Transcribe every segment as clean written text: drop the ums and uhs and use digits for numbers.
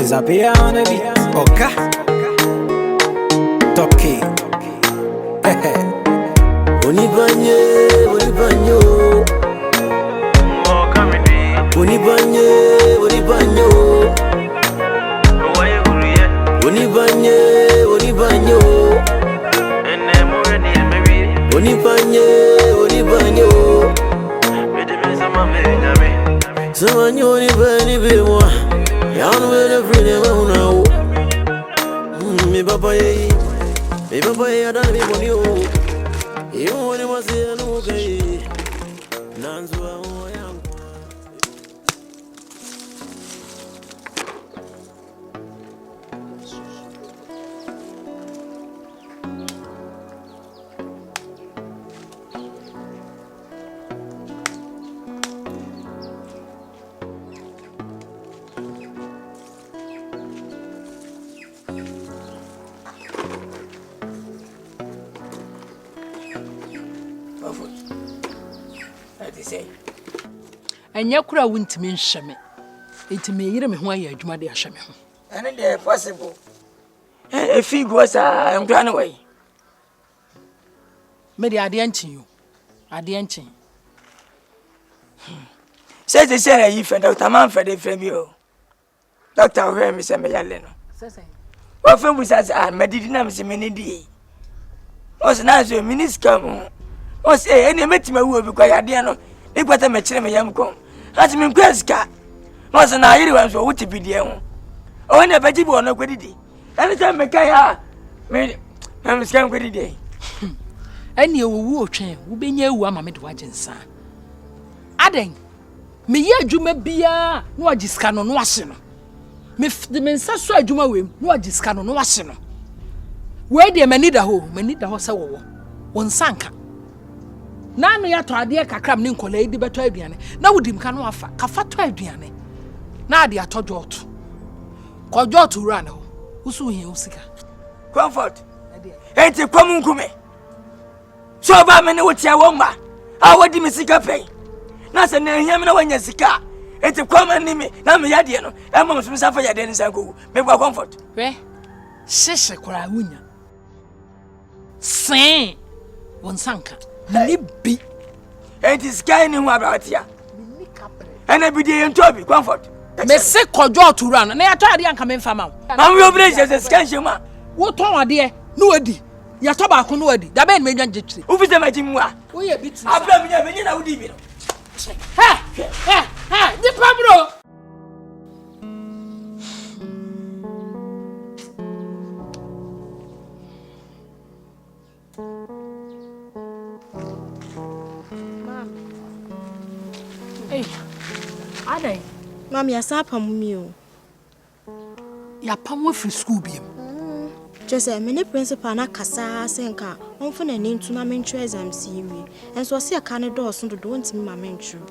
disappear on the beat. Okay. Toki. Onibanye. Someone you only be more. Young with a freedom now. Me papa, I don't be on you. You only was here, no okay. Nan's who I am. And yakura wouldn't mean shame. It may hear me why you're Jumadi Ashame. And it's possible. If he goes, I'm going away. Maybe I didn't you. I didn't. Says the same if and Dr. Manfred Fabio. Dr. Remy Samuel. What from was as I meditated so many days. Was nice your minis come. Was any met my will because I didn't. If what I met me young come. As me Greska was an Irish or would be the only a vegetable on a good day. Anytime I can, I'm scam good day. And you will train, will be near Wamma watching, son. Adding, me ye Juma Bia, no discano, no asino. Mif the men so Juma wim, no discano, no asino. Where dear Manida ho, Manida Hosa, one sanka. Nano ya to ade kakram ne nkola edi beto aduane na wodim ka no afa kafa to aduane na ade atojo oto kojo oto ura ne ho usu hia usika comfort enti kwamu nkume so ba me ne wotia wo ma a wodi me sika pay na se ne hia me na wanya sika enti kwama ni me na me yade no e mo so safa yade ne sanko me gwa comfort we sese kora wunya sen won sanka Libby. It is skying in Wabatia. And I be the Toby, comfort. May say Kojo to run, and I tried the coming from out. I'm your place as a scanshima. What on, dear? No, Eddie. Your tobacco, no, Eddie. The man made you. Who is the Majimwa? We are bit. I've done me, I would leave. Ha, the Pablo. Adai, Mammy, I saw you. Ya pam free school beam. Just a minute principal na kasa senka. On for an name to my main exam series. And so I see a Canada or something to do to my main true.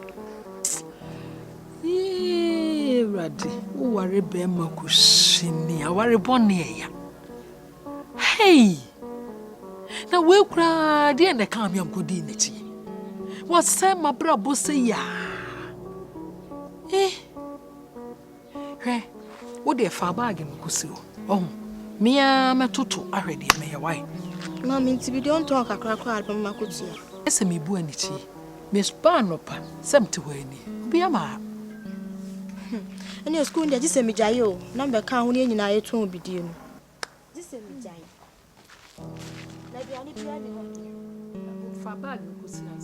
Eh, Raddy, who worry Bema Cushini, I worry Bonnie. Hey, now we'll cry, dear, and I can't be on good dignity. What's Sam, my brother, say ya? Eh, what dear far bargain, Kusu? Oh, me, I'm a tutu already, may a wife. Mammy, to be don't talk a crack from my good. Yes, me buonity. Miss Barnopa, some to any. Be a ma. And your school, just a mijayo, number count in I won't be dear. This is a mijay. Like the only far bargain, Kusi and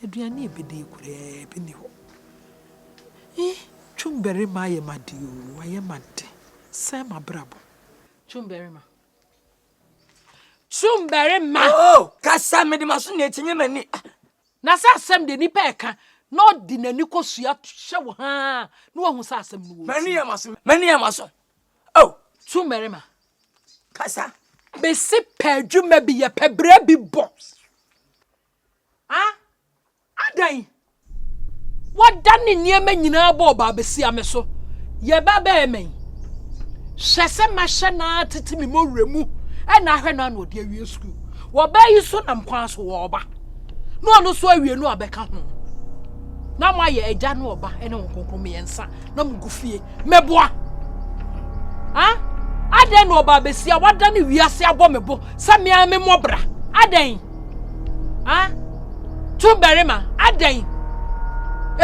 Adriani bede kure bini ho. Chumberry ma ye madio, I am mad. Sam abrabo. Chumberry ma. Chumberry ma. Oh, Cassa made my son yet in many. Nasa Sam de Nipeka, not dinner Nicosia show ha. No one who says some many a muscle. Oh, Chumberry ma. Cassa. Be sip per jume be a pebrebi box. Ah? Adai. What done in near men in our bob, see a meso? Ye babe me. Shessa mashana to me more remove, and I heard none would dear school. What by you son am quas warba? No, no, so we know I become. na mo aye eja no oba ene wonkonkron me yensa na mo gufie meboa ha aden no oba besia wada ne wiase abo mebo sa me ame mobra aden ha tumberema aden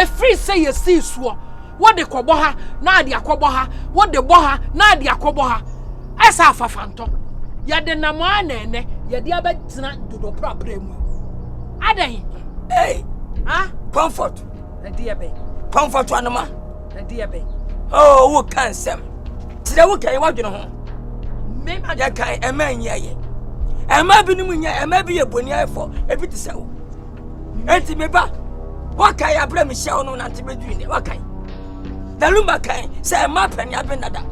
e free say you see so what de kobo ha na de akobo ha what de bo ha na de akobo ha esa afafanto ya de na mo anene ya de abetina dodo prapra mu aden hey ha comfort na dia be comfort anoma na dia be oh wo kan sem tire wo kan wa dwene ho me ma ya kan e ma nya ye e ma bi num nya e ma bi ye boni afo e bi tse wo enti me ba wa kan ya bra me hia no na te bedwi ne wa kan da lumba kan se e ma pani aben dada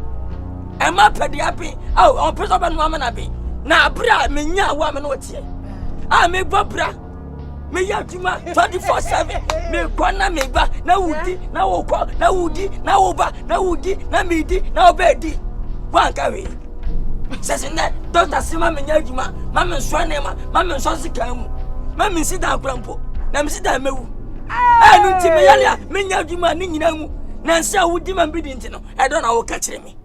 e ma pedi aben on person ba no amana be na bra me nya wa me no tie me ba bra me ya juma 24/7 me kwana me ba na wudi na woko na wudi na woba na wudi na midi na obedi wanka we sese ne doctor sima me nya juma ma me so ne ma me so sika mu ma me si da krampo na me si da mewu no ti me yale me nya juma ni nyina mu na nsa wudi ma bidi ntino e do na wo ka kire me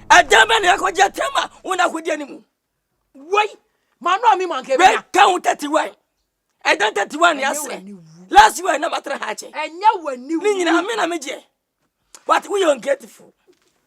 adama ne akoje tema wona kodi animu wai ma no mi man ke be count 31 I don't 31 years. Last year, no matter how much. And you were new. What we are ungrateful.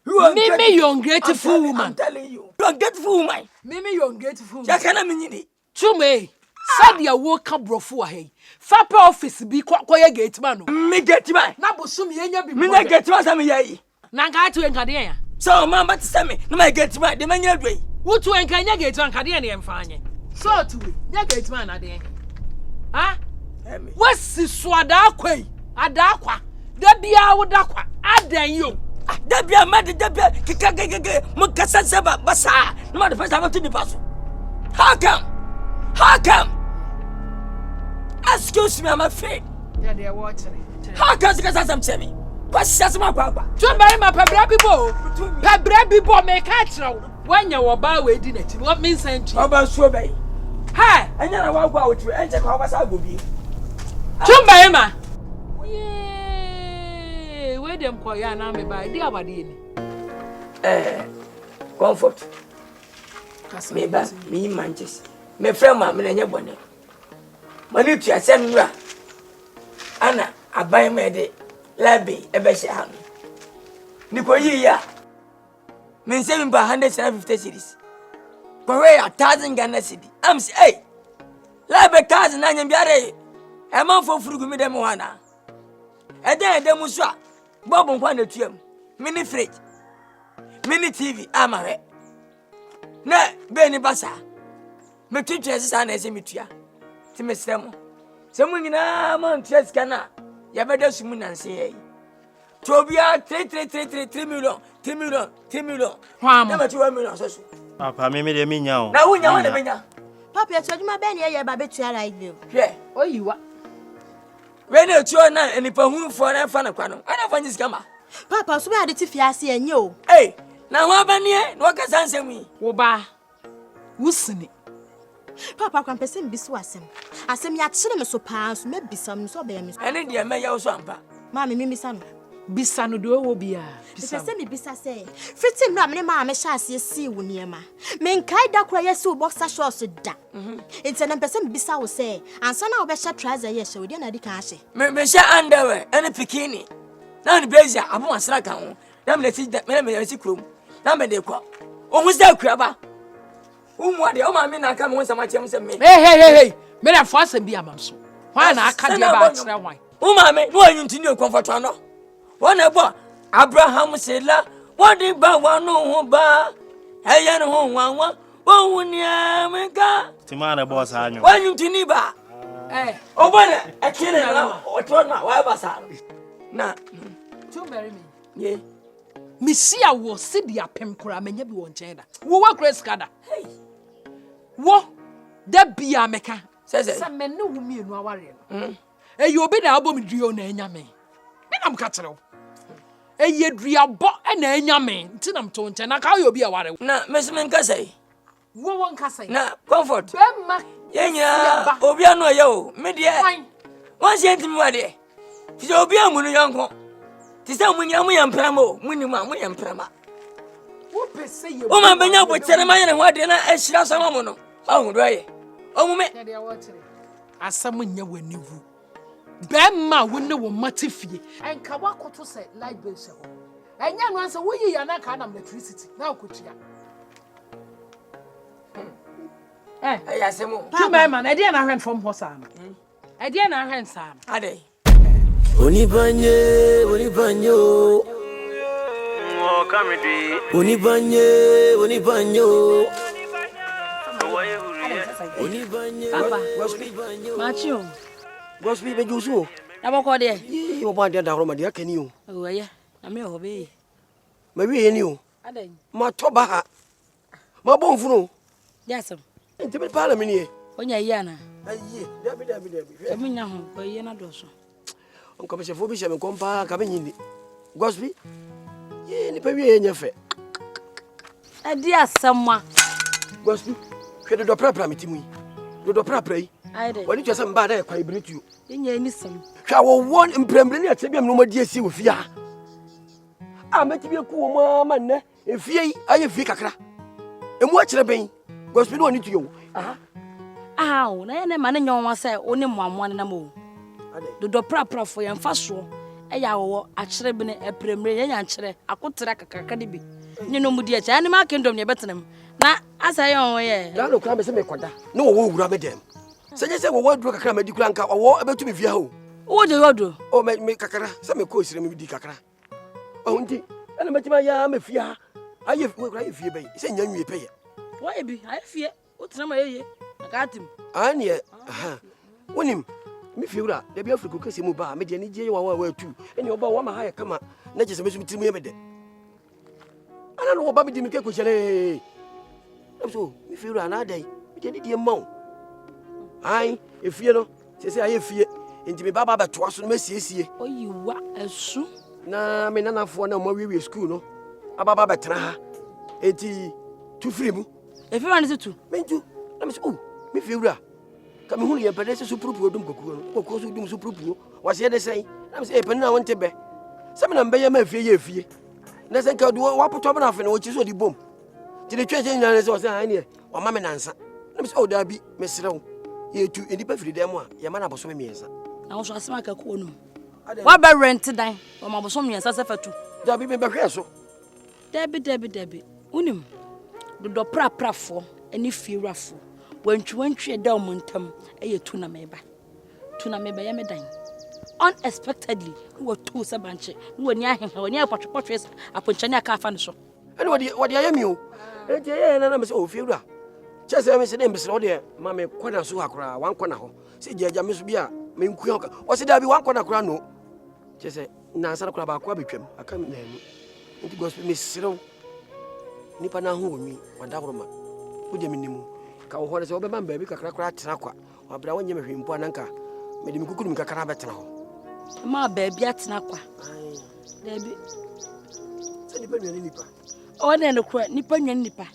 Mimi, you ungrateful woman. I'm telling you. You ungrateful woman. Mimi, you ungrateful. I can't mean it. To me, said your work up before hey. Fapa office be quiet gate man. Me get man. Nabosum yenya be. Me get was am ye. Nanga to enkadea. So mama to send me. No my get man. The man your way. What to enkanya gate man kadea ne mfanye. So to we. Ya gate man ade. Ah, what's swada kway? Adakwa, Debia would aqua, Adan you. Debia, Maddy Debia, Kikaka, Mukasa Saba, Bassa, not the first time to the bus. How come? How come? Excuse me, I'm afraid. Yeah, they are watching. How come? Because I'm saying, what's my papa? To buy my Pabrabibo, Pabrabibo make catch when you were by waiting it. What means sent you about Swabay? Hi, and then I walk out to enter Covers. I will be. Chumba, yea, wait them call ya now me by dear Badini. Comfort. Me back, me manches. Me friend, my man, and bonnet. Manutia, SANDRA. Anna, I buy me the labby, a beshan. Nicoya. Men 7 by 150 cities. Korea 1,000 Ghana city. I'm say, hey, labe 1,000 na nyambiare. E man for frugu mi dem wana. E den dem so a bobo nkwa na tuam. Mini fridge. Mini TV amare. Na be ni basa. Me twetwe sesa na ese mitua. Ti me sremo. Se mu nyina man tua sika na ya beda sumu na nse yi. Tobia 3 million. Na ma 2 million so so. Papa, me de minya o. Na wunya wona menya. Papa, you told me ben ye ba betua like you. Hwe. Oh, you are. When you tuo na enipa hunu fo na fa na kwa no. Ana fa nyisikama. Papa, so be ade ti fiase enye o. Hey, na ho abanie, no ka sansem yi. Wo ba. Wusini. Papa, kan pese mbisu asem. Asem ya kire me so pa so me bisam so be ya me. Ene de me ya so ampa. Mama me misa no. Bisa no do wo bia. Bisa se me bisa se. Fitim no amene ma me hya ase si wo niema. Me nkai da kura yesi wo boxer shorts da. Enti na pese me bisa wo se ansa na wo be hya trouser ye hye wo dia na di kan hye. Me hya underwear ene bikini. Na ni blazer abo asra kan ho. Na me leti me si krom. Na me de kwa. O hu se kura ba. Umu ade o ma me na ka me won sama chem se me. Hey. Me na for asem bia mamso. Why na aka dia ba kire wan. Uma me no anyunti ni comfort no. Wona bo Abraham sela wodi ba wanu ho ba eyen ho wanwa wo ni ameka Timana boss anyo. wanyunti ni ba obona akire na otona wa ba sa na to bury me. ye Misia wo se dia pem kora menya bi won chen da. Wo wa kura skada. hey Wo da bia meka. se Sa me ne wo mienu aware no. Eyi obi na abom duo na enya me. Me nam ka kire wo. Eye duabo na enya me. Nti nam to nchen na ka yo bi aware. na mesmen ka sai Wo won ka sai. na comfort Be ma ye nya obi anu ye o me de Fine. won se ntimi wa de Ti obi amunu yanko. Ti say munyamu yampramo, munima mu yamprama. Wo pese ye. O ma benya bo tere ma ye ne ho de na ehira sama mu no. Ahu do ye. O mu me. Asam nya wanivu. Bema wo ne wo matifie. Enka wakoto se light bill se ho. Enya no ansa wo yi ya na ka na electricity. Na okotua. Ya semo. Tuma man, e dey na hwen from Hosana. E dey na hwen sam. Ade. Onibanye. Oh, come here. Onibanye. Papa, Macho. Gospel be jusu. Na boko de. Yi o ba de da roma de akani o. O ye, na me obe. Ma wi ye ni o. Ade. Ma to ba ha. Ma bon funu. Yes. Nti me pala me ni e. Onya yi na. Ayi, dabi. Emi nya ho, ko ye na do so. On comme chef obi chef me kompa ka be nyindi. Gospel. Ye ni pa wi ye nya fe. Adi asamwa. Gospel. Hwe do prapra metimu yi. Do prapra yi. Aide. Wani twese mba da kwa ibretu. Enya ni sam. Hwa wo won mprembre ni atebia no madi asi wo fia. A metibia ku wo ma nne efie yi aye fie kakra. Emu akire ben. Gospel woni tuyo. Aha. Ah, na ye ne ma ne nyon wa se oni moamoa ne na mo. Ade. Do prapra fo ye mfa so. Eya wo akire bi ne epremre ye nya akire akotira kakaka de bi. Ni no mudi acha ani ma kingdom ne betenem. Na asa ye on ye. Da no kra me se me koda. Na wo wura me dem. Sanye se wo waduro kakra ma di kura nka wo ebetumi fia ho. Wo de wodo. O me kakra se me ko sire me di kakra. O nti ana metima ya me fia. Aye wo kra ye fie ben. Se nya nwie peye. Wo e bi aye fie. Wo tena ma ye. Akatim. Ani aha. Wonim me fie wura da bi Africa kase mu ba me de ni je wa tu. Eni oba wa ma ha ya kama na je se me sumtiri mu ye me de. Ana no oba me di me ke ko chele. So me fie wura na dai. Me de di mawo. Ai, efie no, se aye fie. Enti me baba betoa so no masiesie. Oyiwa esu. Na me nanafo na mo wiwi school no. Ababa betena ha. Enti tu free mu. Efi wan se tu. Mentu. Na me se me fie wura. Ka me hunu ye pede se supurupu odum kokuo no. Kokuo so dum supurupu. Wa se de sen. Na me se pede na wonte be. Se me na mbe ye ma fie ye fie. Na se ka do wa poto be na fe na wo chi so di bom. Ti de twa nya na se o se ha ne. O ma me nansa. Na me se o da bi me serew. Ye tu enipa firi dem a ye ma na boso me miensa. Na wo so asema ka ko no. Wa be rent dan. O ma boso miensa se fatu. Da bi me be hwe so. Debi. Unim. Do prapra fo eni fiewrafo. Wantwi da omontam eye tu na meba. Tu na meba ye me dan. Unexpectedly, wo tu se banche. Wo ni ahehe, wo ni apotwepotwe aponchane aka afa no so. Ene wodi ayami o. Enti ye na me se o fiewra. Chese me se dem se o de ma me kwona so akora wan kwona ho. Se jeja me so bia me nku ho. O se da bi wan kwona akora no. Chese na ansana akora ba kwa betwam aka na anu. Enti gospel me serew. Nipa na ho onwi wanda horoma. Wo de minimu. Ka wo hore se wo be man ba bi kakra kra tena kwa. Wa bra wonye me hwempo ananka. Me de me kukuru me kakra betena ho. Ma ba bi atena kwa. Debi. Se nipa nwane nipa. O de no kwa nipa nwane nipa.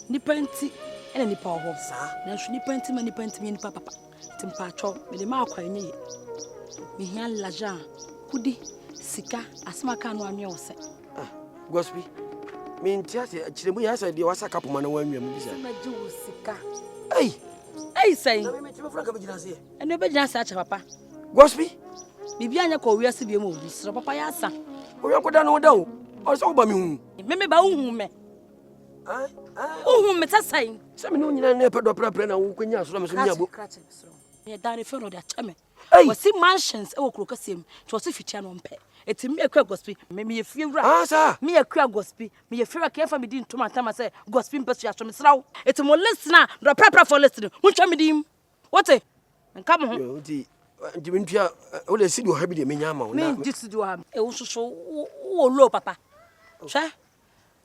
Nipa nti ene nipa ho. Na so nipa nti me nipa papa. Timpa cho me de ma akwa nye. Me hia laja. Kudi sika asma ka no anwe wo se. Gospel. Me ntia se chiremu ya se de wasa kapoma na wanwam bi se. Na ji wo sika. Ei sei. Na me tima franka be gina se. Ene be gina se acha papa. Gospel. Bibia anya ko wiase bi mu sro papa ya asa. O yankoda no da o. O so ba me hu. Me ba hu me. Hu me tasai. Se me no nyina na pe do prapra na wo kwanya so na me so nya bo. Me dane fe no de acha me. Hey. Wasi mansions e wo krokasem. To wasi fitia no mpe. Eti me akwa gospel. Me ye fie wura. Ah sir. Me akwa gospel. Me ye fie ka fa me di ntoma tama say gospel mpesu ya so me srawo. Eti mo listener, do prapra for listening. Muncha me dim. What? Nka mo ho. Yo nti ntia o le sidi o ha bi de menya ma wo na. Me sidi o ha. E wo soso wo lo papa. Hwe.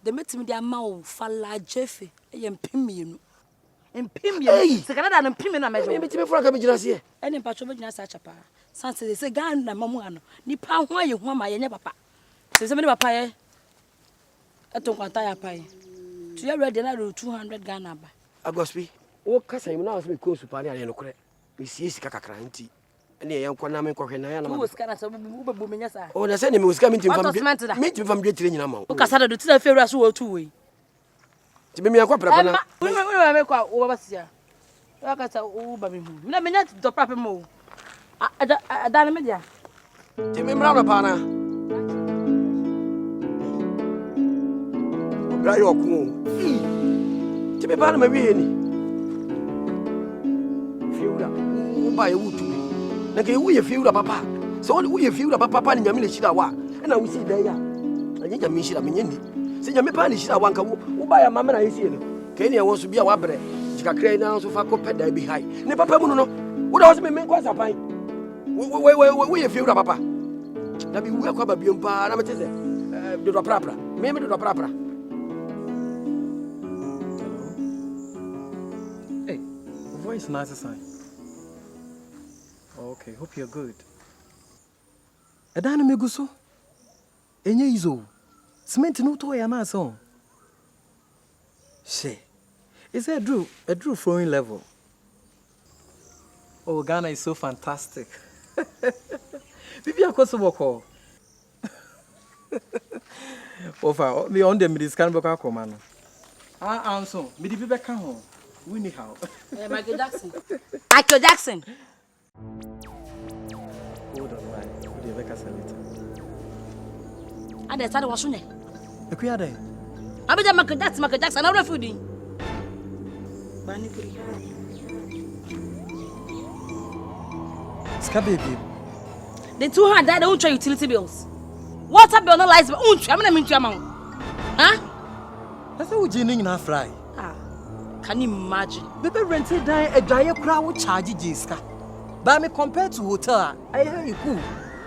De metimi de ama wo fala jefe. E ye mpimienu. Mpimienu. Se kana da na mpimienu na mejo. Me metimi franka be gina se. Ene pacho be gina se acha pa. Sanse se gan na mamu ano. Nipa ho aye ho ma ye nye papa. Se me papa ye. Eto kwanta ya pa ye. To you ready na 200 Ghana ba. Agospi. O kasa im na so me ko su pa ne ale no kore. Me sie sika kakra nti. And the young Kwaname Cohen. Who was kind of Bumina? Oh, the same was coming to meet you from Great Linamo. Casada to the Ferras who 2 way. To be a copper. We make overseer. Like I said, let me not the proper move. I done a media. Timmy Brana. Brayo Kumo. To be Panama, Fiuda, buy a wood to me. Like we feel papa. So we feel papa and Yamini Shidawa, and I will see there. I think I miss it. I mean, see, Yami Panish, I want to buy a mamma. I see Kenya wants to be a wabre. She can create now so far compared to behind. Never Pamuno. What else may make us a pine? We feel papa. That be welcome a biompa, I'm a tizzy. Do the Prapra. Maybe do the Prapra. Voice nice sign. Okay, hope you're good. Adana meguso. Enye izo. Cement no to ya na so. She. Is that a true flowing level? Oh, Ghana is so fantastic. Bibi akoso boko. Ofa, me on them this can boka koma no. Ah, so, me di bibe kan ho. Winnie how? Michael Jackson. Michael Jackson. Hold on, right. What do you make us a little? And I started washing it. The queer day. I bet Michael Jackson, I'm not fooding. Scabby. The 200 that don't try utility bills. Water bill no lights, but I'm not mean to amount. Huh? That's how we're in our fry. Can you imagine? Baby rented a giant crowd charge Jiska. But me compared to hotel, I hear you cool.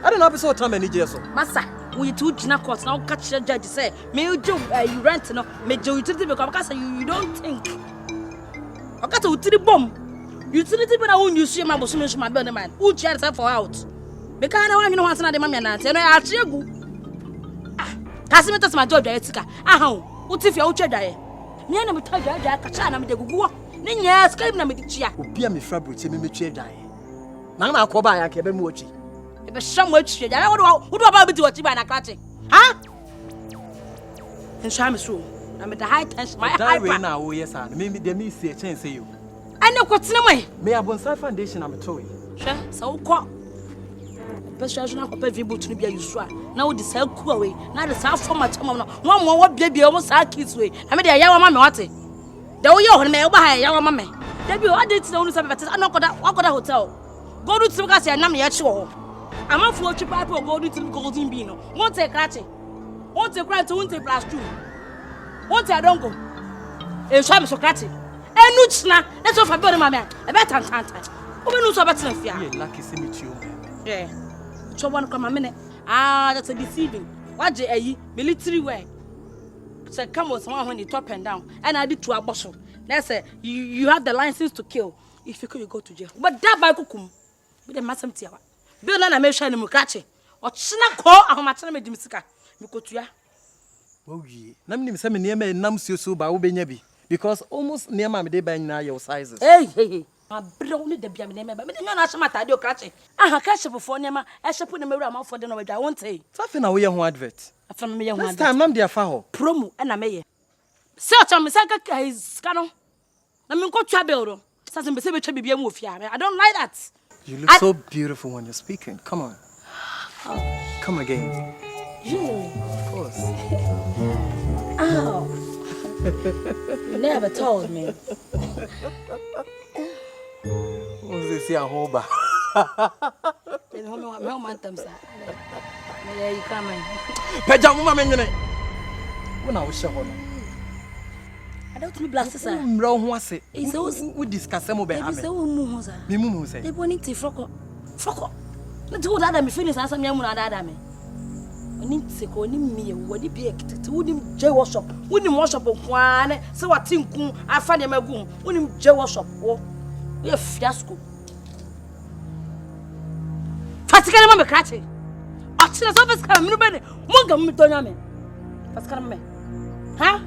I don't know if it's time any years. Massa, we two Gina courts now catch the judge say, may you do you rent no, may you utility because you don't think. I got a utility bomb. Utility but I won't use my bosom my burner man. Who chairs her for out? Because I want you know what's not the mammy and I I'll cheer you. Casimetas my job, Jessica. What if you're chair? Niana me tell you I catch na me de gugu. Ninya escape na me di chia. Obia me fabric me tue dan. Na na akoba ya ke be mu ochi. E be sham ochi ya. Wo do ba bi ti ochi ba na krache. Ha? Nsha me so. Na me the high tension my high. That way na wo yes and me de me see a chance you. Ane kwotene mo. Me abonsa foundation am toy. Hwe so wo persuasion akopɛ vibu tunu bia yusu a na wo di sa ku away na de sa format mo no wo mo wo bia bia mo sa kiss we na me de yawa ma me wate de wo ye ho me wo ba ha yawa ma me de bi o ade ti na unu sa bete anokoda wakoda hotel go do ti ka se na me ye chi wo amafo otwi pipe go do ti golden bean no won te krache won te krante won te plus 2 won te adongo e sha me so krache enu china na so fa bi o ma me e be tan wo be nu so bete na fia ye lucky see me too. Yeah. So one come a minute. Ah, that's a deceiving. What je military way. So come with someone when you top and down. And I did to a boss. That's it. You have the license to kill. If you kill, you go to jail. But that by kukum. With the massam tiawa. Bill and I may shine mukache. Or china call a homachana me dimisika. Mikotua. Oh ye. Namni me say me near me nam so ba wo benyabi. Because almost near my day by now your sizes. Hey. My brownie the biam name, but me no na shama do catch. Ah, catch for nema. I shall put the mirror mouth for the no I won't say. Something na we ho advert. From me young one. Time nam dia fa ho. Promo and I may. Search on me saka is cano. Na me ko twa bill. Sasin be say be twa bibia mu ofia. I don't like that. You look so beautiful when you're speaking. Come on. Oh. Come again. Really? Of course. Oh. You never told me. What's this here, Hoba? No man, sir. May you come in? Pajama, man. When I was showing, I don't be blessed, sir. Wrong was it? It's always we discuss some of it. It's so much. Mimu say. They want to frock. Let's do that. I'm finished. I'm young. I'm need to go in me. What did be a wooden jail workshop? Wooden workshop of one. So I think I find him a goon. Wooden jail workshop. Oh, we are fiasco. Fasikana mama krate. Achina so fasikana me no be mo ga me tonya me. Fasikana me. Ha?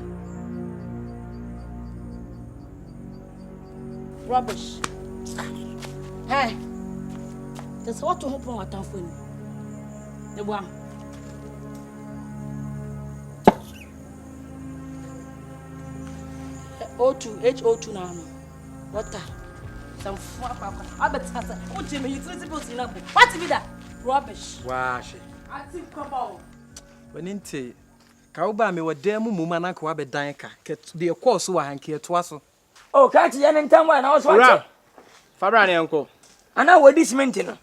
Rubbish. Hey. That's what to hope on what I'm for. The one. H02 now. Water. Some I bet oh Jimmy, you supposed to know. What be that? Rubbish. Wash. I think come on. When inte Kauba me wa demu mumana ko abedan ka. De course wa hanke to aso. Oh, catch yan in time when I was watching. Fabra ne uncle. And now what this meant, you know.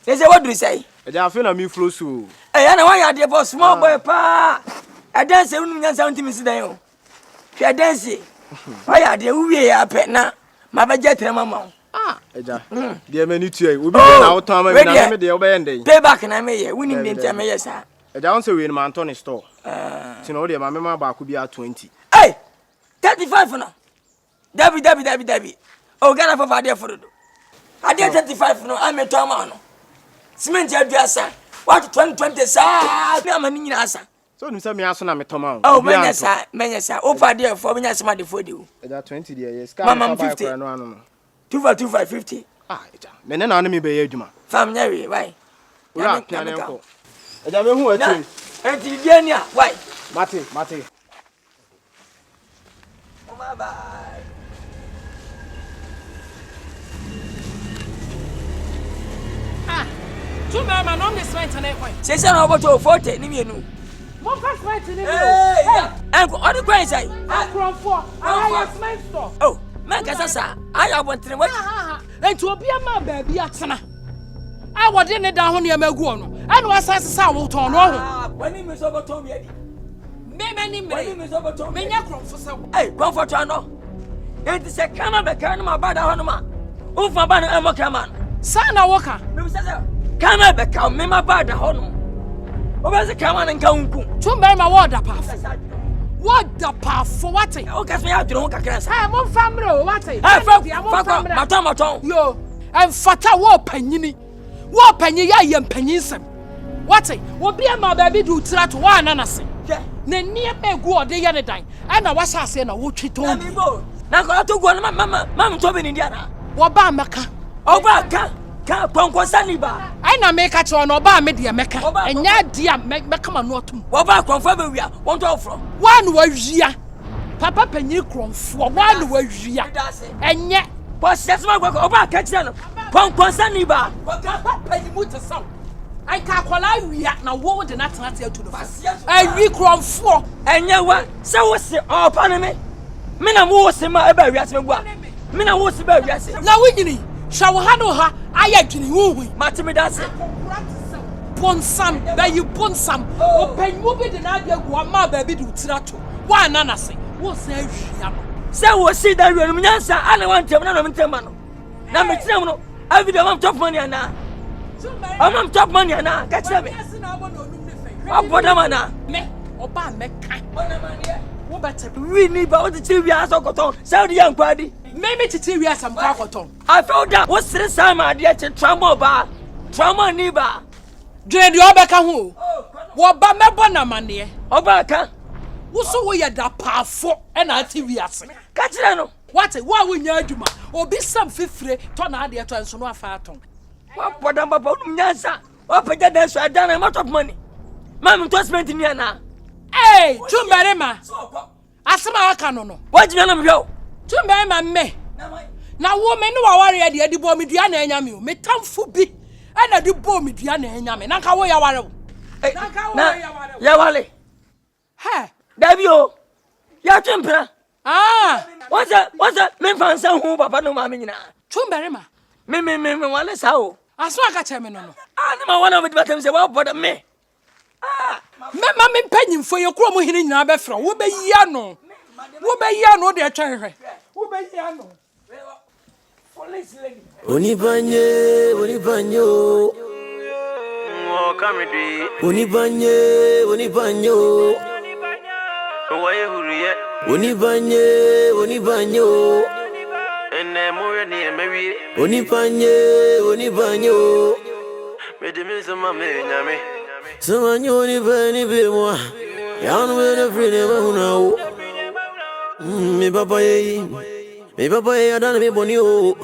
They say, what do you say? I feel me flow so. Hey, I know why you are for small boy, pa. I dance a woman something, Mr. Dale. She a dancing. Why are they we are pet now? My budget, mamma. Ah, dear many two will be now time and the obey day. Pay back and I may winning the time, yes, sir. I don't say in Montoni store. So no, dear, my mamma back could be at 20. Hey, 35 for now. Debbie. Oh, Ghana for father for the. I did 35 no, I'm a Tomano. Cement your dress, what 2020, sir? I'm a Nina. So you send me as I'm a Tomo. Oh, Menasa, oh, father, for me as somebody for you. At 20 years, Mamma 50. 2 for 2 50. Ah, men and enemy be ADUMA. Family, why? Right, piano. I don't know who it is. And why? Mate. Bye. Two men on this right and Say, son, about 40, Nimianu. One first right in the and what the price I from 4. I have my store. Oh, Mancasa, I want to what? And to be a man, baby, Atsana. I was in it down near Melguano, and was as a sour ton. When he was over to me, many was over to me. For some. Hey, Confrontation. It is a camera, the camera about a honor. Oh, for Banner and Mokaman. Sana Walker. Come up, come, me my bad honor. Over the camera and come. To bury my water path. What the path for what? Oh, catch me out to look at us. I won't family, what I found yo, and Fata war penny. What penny, I am pennisum. What will be a my baby do try to one and I say. Then near me go the other day, and I was saying, I would treat on me. Now go to go, Mamma told me Indiana. What ba Mecca? Oh, Baka, Conquasaniba. I make a on Oba media Mecca, and yet, dear, make Mecca not. What about Confabria? Won't go from One was ya. Papa Penny Crom for one was ya. And yet, but that's my work over Catchan. Conquasaniba. Papa Penny Mutter Sound. I can't call I react now. What would the not answer to the bus? I recrom 4. And you what? So what's the oh, Paname? Mina was in my baby as well. Mina was about yes. Now, we shall handle her. I actually woo. Matimi does it. Bonsam, that you bonsam. Oh, pen movie the idea one my baby do trato. One anase. What's there? So we'll see that you're Minasa. I don't want to know Temano. Number 7. I will have top money now. I'm on top money now. Catch me. I'm Podamana. Me, Oba Mecca. What better? We need about the TV as a cotton. Saudi young party. Maybe to TV as some cotton. I found that what's the same idea to trauma bar. Trauma neighbor. Drain the Obaka who? What ba me bona mane? Obaka. Whatso we that powerful and TV as. Catch it. What a why we need you, or be some fifth turn out the transfer of Faton. What Podamba Nyansa? What pay that's I done a lot of money. Mame to spend in Yana. Hey, Tumberema. Asama Akan. What do you know? Tumberema me. Now, woman, no warrior, the Edibo Midiana and Yamu, me tam fubi, and a dubo Midiana and Yaman, Nakawaya Waro. Yawale. Ha, Dabio. Ya tempera. ah, What's that? Men found some who Papa no Mamina. Tumberema. Me, one is how. I saw a Catamino. I know one of the buttons about but me. Ah, Mamma penny for your chromo in Nabefro, will be Yano. Will be Yano, dear Cherry. Will be Yano. Unibanyo. Oh, come with Unibanyo. Why you Unibanyo. and then more near maybe. Unibanyo. Made the miss of my man. Someone only be more. Young with a freedom now. Me papa, I don't be bonio.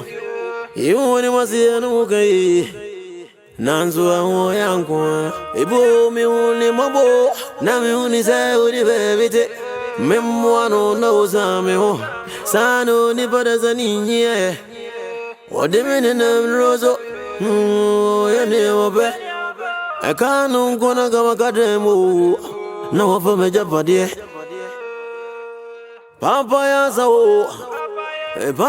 You want to see an okay. Nanzo awo yankwa Ebo mi uni mabo Na mi uni se uni bebite Memwano na uzame ho Sano ni pada zaninye Wadimini na mrozo Yene wabe Ekanu kona kama kademu Na wafa meja padie Papa ya sao ebo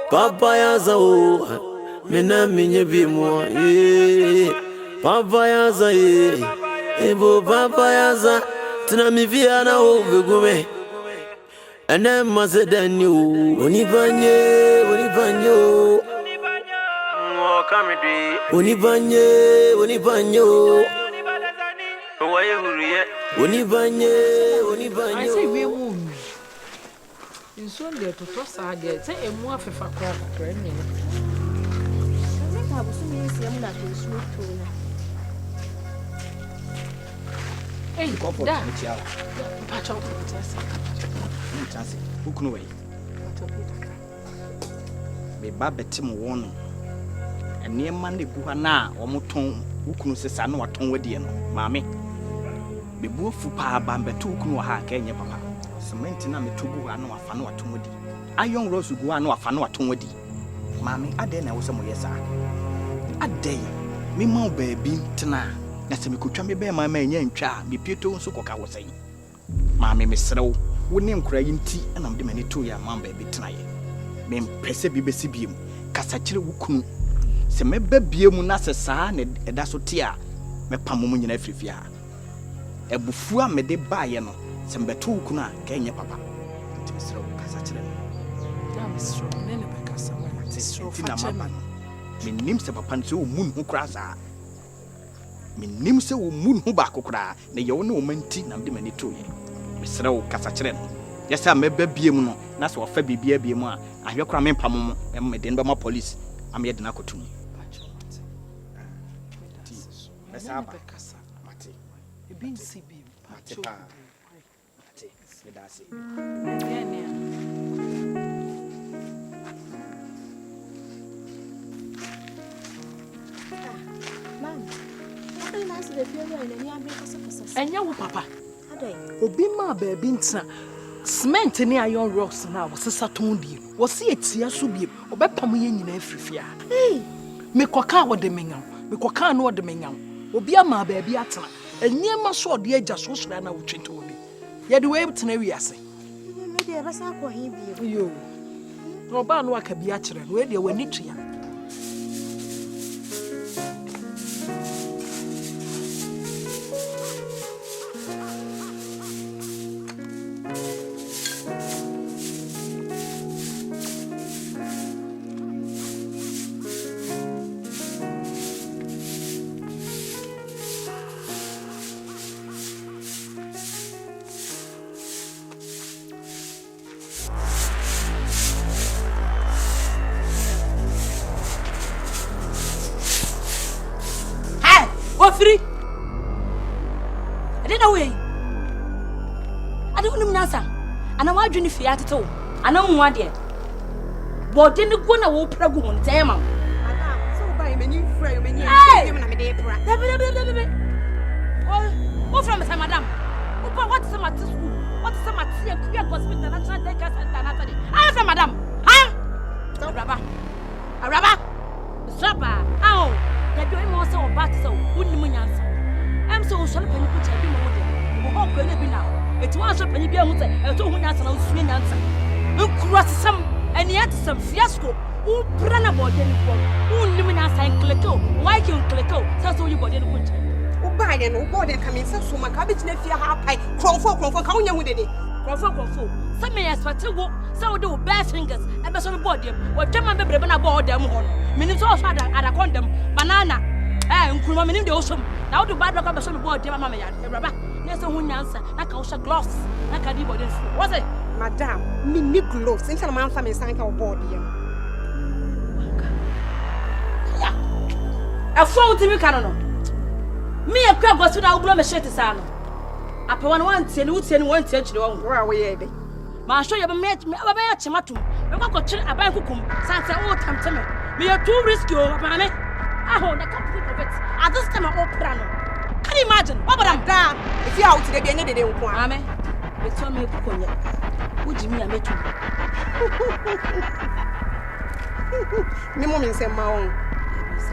Papa ya sao Mina minye bimo Papa ya za ebo Papa ya za Tina mivia na uvegume Ene masedanyo Onibanye I say we won. In Sunday to toss again. Say a more for crack. I was so many see that we smoke too. Hey, Go for that. it, yeah. Patch out for the Chance. Who can wait? Me babetim won. And near Monday Guhana or Moton, who can say San or Ton with you, Mame. Be boo fupa bambe two kuno Kenya papa. Cementina me to go ano afano atumodi. A young rose go ano afano atumodi. Mame, I then I was some yes, a day. Me mo baby tana. That's a me could me bear my man and cha, be puto so coca was saying. Mame, Miss Row, would name crying tea and I'm demanding to your mom baby tonight. Mem press a BBCBM, Cassachil Wukunu. Se me baby munasa sa ne edasotia, me pamumun in every fear. Ebufua me de baye no sembeto kuna Kenya papa ntisro kasa kire no misro nene bekasa wana tisro fache man minim se papa nso omun hu kra sa minim se omun hu ba kokra na ye wona omanti na de mani toye misro kasa kire no yesa me babie mu no na se ofa bibia bie mu a ahwe kra me pamom me de no ba police am ye de na kotum besa ba Bin CB Matepa Mate Medasi Mom, what do you answer the funeral and any ambulance? And you, Papa. Obi ma baby ntina cement ni iron rocks na wo sesa ton di wo se etia so bi obepam ye nyina afrifia me koka wo de menyan me koka no de menyan obi ama baby atena enyema so de agya so sra na wo twento obi ye de we tena wi ase me de ba sa ko hin bi yo oba no aka bi a kire no we de wani tua free. I didn't know way. I don't know answer. And I want you to fear at all. I don't want it. But then the one I will pregnant. Tell mom. Madam, so by me new friend, me new DEBRA. Oh, from madam. What is my school? What is my tea? Queer hospital, national day center, Natalie. I am from madam. Huh? Araba. Strapper. Ow. They're doing more so bad so wouldn't mean answer. I'm so sorry when you put your beam on them. Oh, can you be now? It was up when you be able to answer no swing answer. You cross some and yet some fiasco. Who run about any one? Who luminous and click out? Why you click out? That's all you bought in the winter. Who buy and who bought and come in so my cabbage nephew half pie. Cromford, how you with it? Cromford. Some may ask for two, so do bare fingers and the body. What German baby about them on. Minutes also had a condom, banana, and Kuma in the ocean. Now the bad look some board, dear Mamma, there's a one answer, like a gloss, like a deep. Was it? Madam, me gloves, and some man family sank our body. A phone to me, Canon. Me a crab was without blow a shit is on. Upon one, and one church, where we are. Ma show you met me about Chimatum. Me ko chire aban kukum. Sanse o tamteme. Me you too risky o Mame. Aho na come think of it. At this time I opera no. Can you imagine? What about that? If you out today, be any day nko. Mame. Me tell me kukonya. Uji me ametu. Me mom say ma on.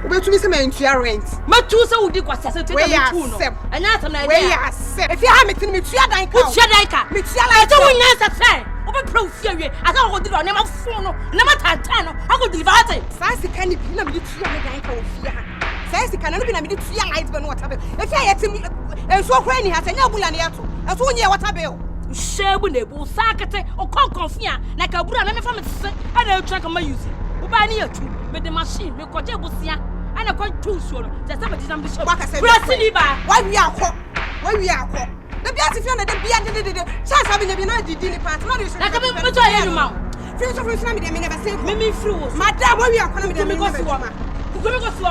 Obetumi say me ntua rent. Metu say udi kwasa say tete metu no. Anya asem na we ya accept. If you have me tin me tua dan ka. Tua dan ka. Me tua la. Ete wonya say. Obe pro fie we. Asa wo di do na ma fun no. Na ma tantan no. I go deliver it. Sa sika ni bi na me di tua me dan ka wo fie ha. Sa sika na bi na me di tua light be no water bill. If you yet me enso kra ni ha say nya bula na yato. Enso wonya water bill. Shebu na ebu sakete o konfia na ka bura na me fa me tse. E na etua ka ma use. Uba ni yatu me the machine me koje busia ana kwa tuso no je say me dizam bi so press ni ba why we akọ na bia ti fi na de bia de chance abi na bi na didi ni part na de so na ka me to aye nyuma fi so na me de me never say ko me free wo madam why we akọ na me de me go so ku go so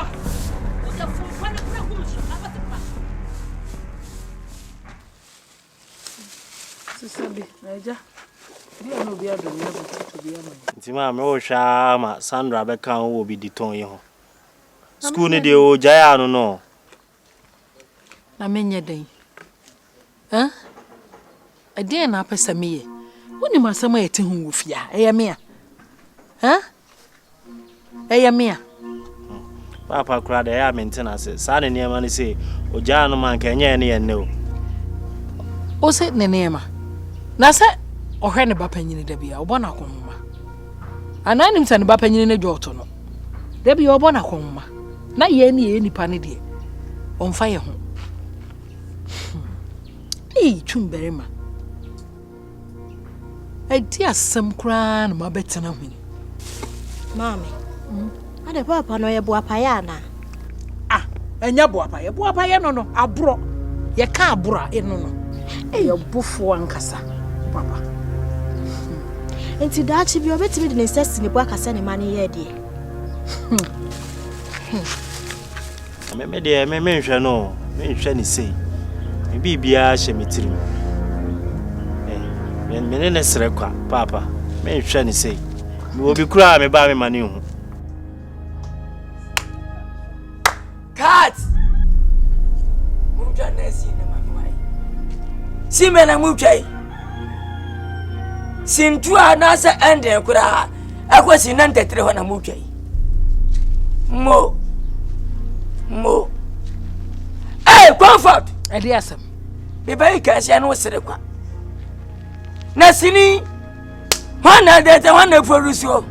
o se fun kwa na ku ku so na ba te pa SABBY naija bia no bia do na to bia man Ntima me wo hwa ma SANDRA be kan wo bi di ton ye ho school ni de o jaya no no na menye den ade na apesa meye woni masama yete hu wo fia eya me papa kura de ya maintenance sa ne niam ni say o jaya no man ka enye ne ye ne o se ne niam na se ohwe ne ba panyini da bia obona konma ananim se ne ba panyini ne dwoto no da bia obona konma na ye ni nipa ne de onfa ye ho chumberema edi asem kra na mabetena huni Mame ade papa no ye boapaya na enya boapaya no abro ye ka abro eno no ye bofo ankasa papa enti daachi bi obetimi de ne sesi ne boakasa ne mane ye de me de me nhwe no me nhwe ni sei me bibia hye metirim me ne sere kwa papa me nhwe ni sei me obi kura me ba me mane hu cut mutwa nesi na mafai simena mutwai sintua na se ende kura akwasi nan tetre ho na mutwai mo comfort ade asem be bai ka sia no sere kwa na sini wana de wana foruso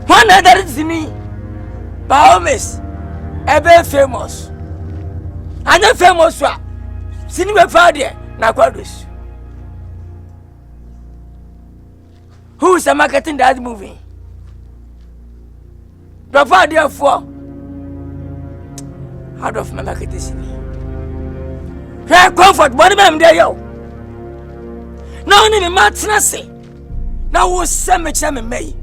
wana de sini Baomes ebe famous anya famous wa sini be faade na kwados who is marketing that movie the faade for out of my marketing sini hey comfort body mem there yo na oni me matna say na wo se me che me mai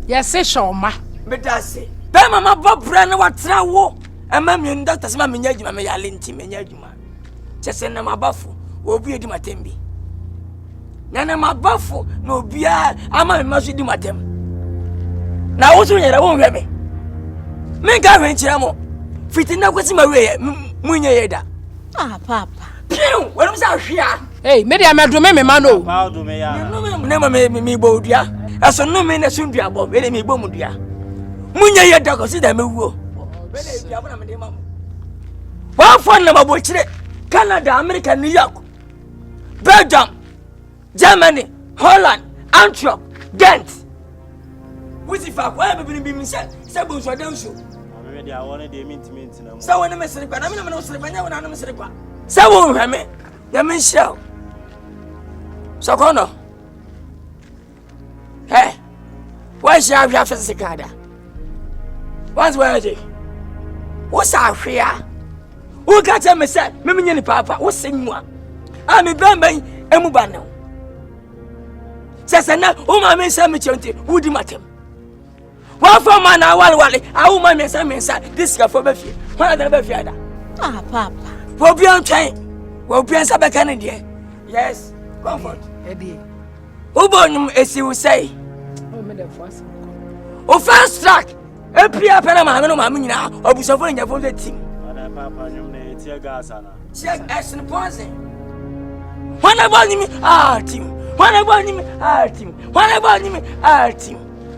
yes shoma me da say be mama bobra na watra wo ama me doctor se ma me nya adwuma me ya lenti me nya adwuma che se na mabafo obi edi matembi na mabafo na obi ama me maso di matem na wo so nyera wo hwe me ga hwe nchira mo fitina kwesi ma we munye yeda papa piu wenu sa hwea hey me dia medome me ma no ba do me ya no me bo dua aso no me na sundua bo we me bo mu dua munye yeda ko si da mewuo we na dua bo na me de ma wa fon na mabo kire Canada America New York Belgium Germany Holland Antwerp Ghent wusi fa kwa be mi se bo so dan so me dia wona de minti na mo sa wona me sere kwa na me no sere banya wona na me sere kwa sa wo hwe me ya me show so kono hey why shall we have physical da once where je wo sa hwea wo ka che me se me menye ni papa wo senwa a me bamban emu ba no se na o ma me se me chonte wo di matem wa for man awale awu ma me se this ka for be fie wona da be fie da papa wo bi on twen wo bi an sa be kan de yes comfort edi Ubonyum esi wo say. Oh, me the first. O fast track. Epia pena ma no ma nyina obusofo nyafo le team. Ada papa nyum na etia gas ana. Check action pause. Wana bani mi team. Wana bani mi team. Wana bani mi team.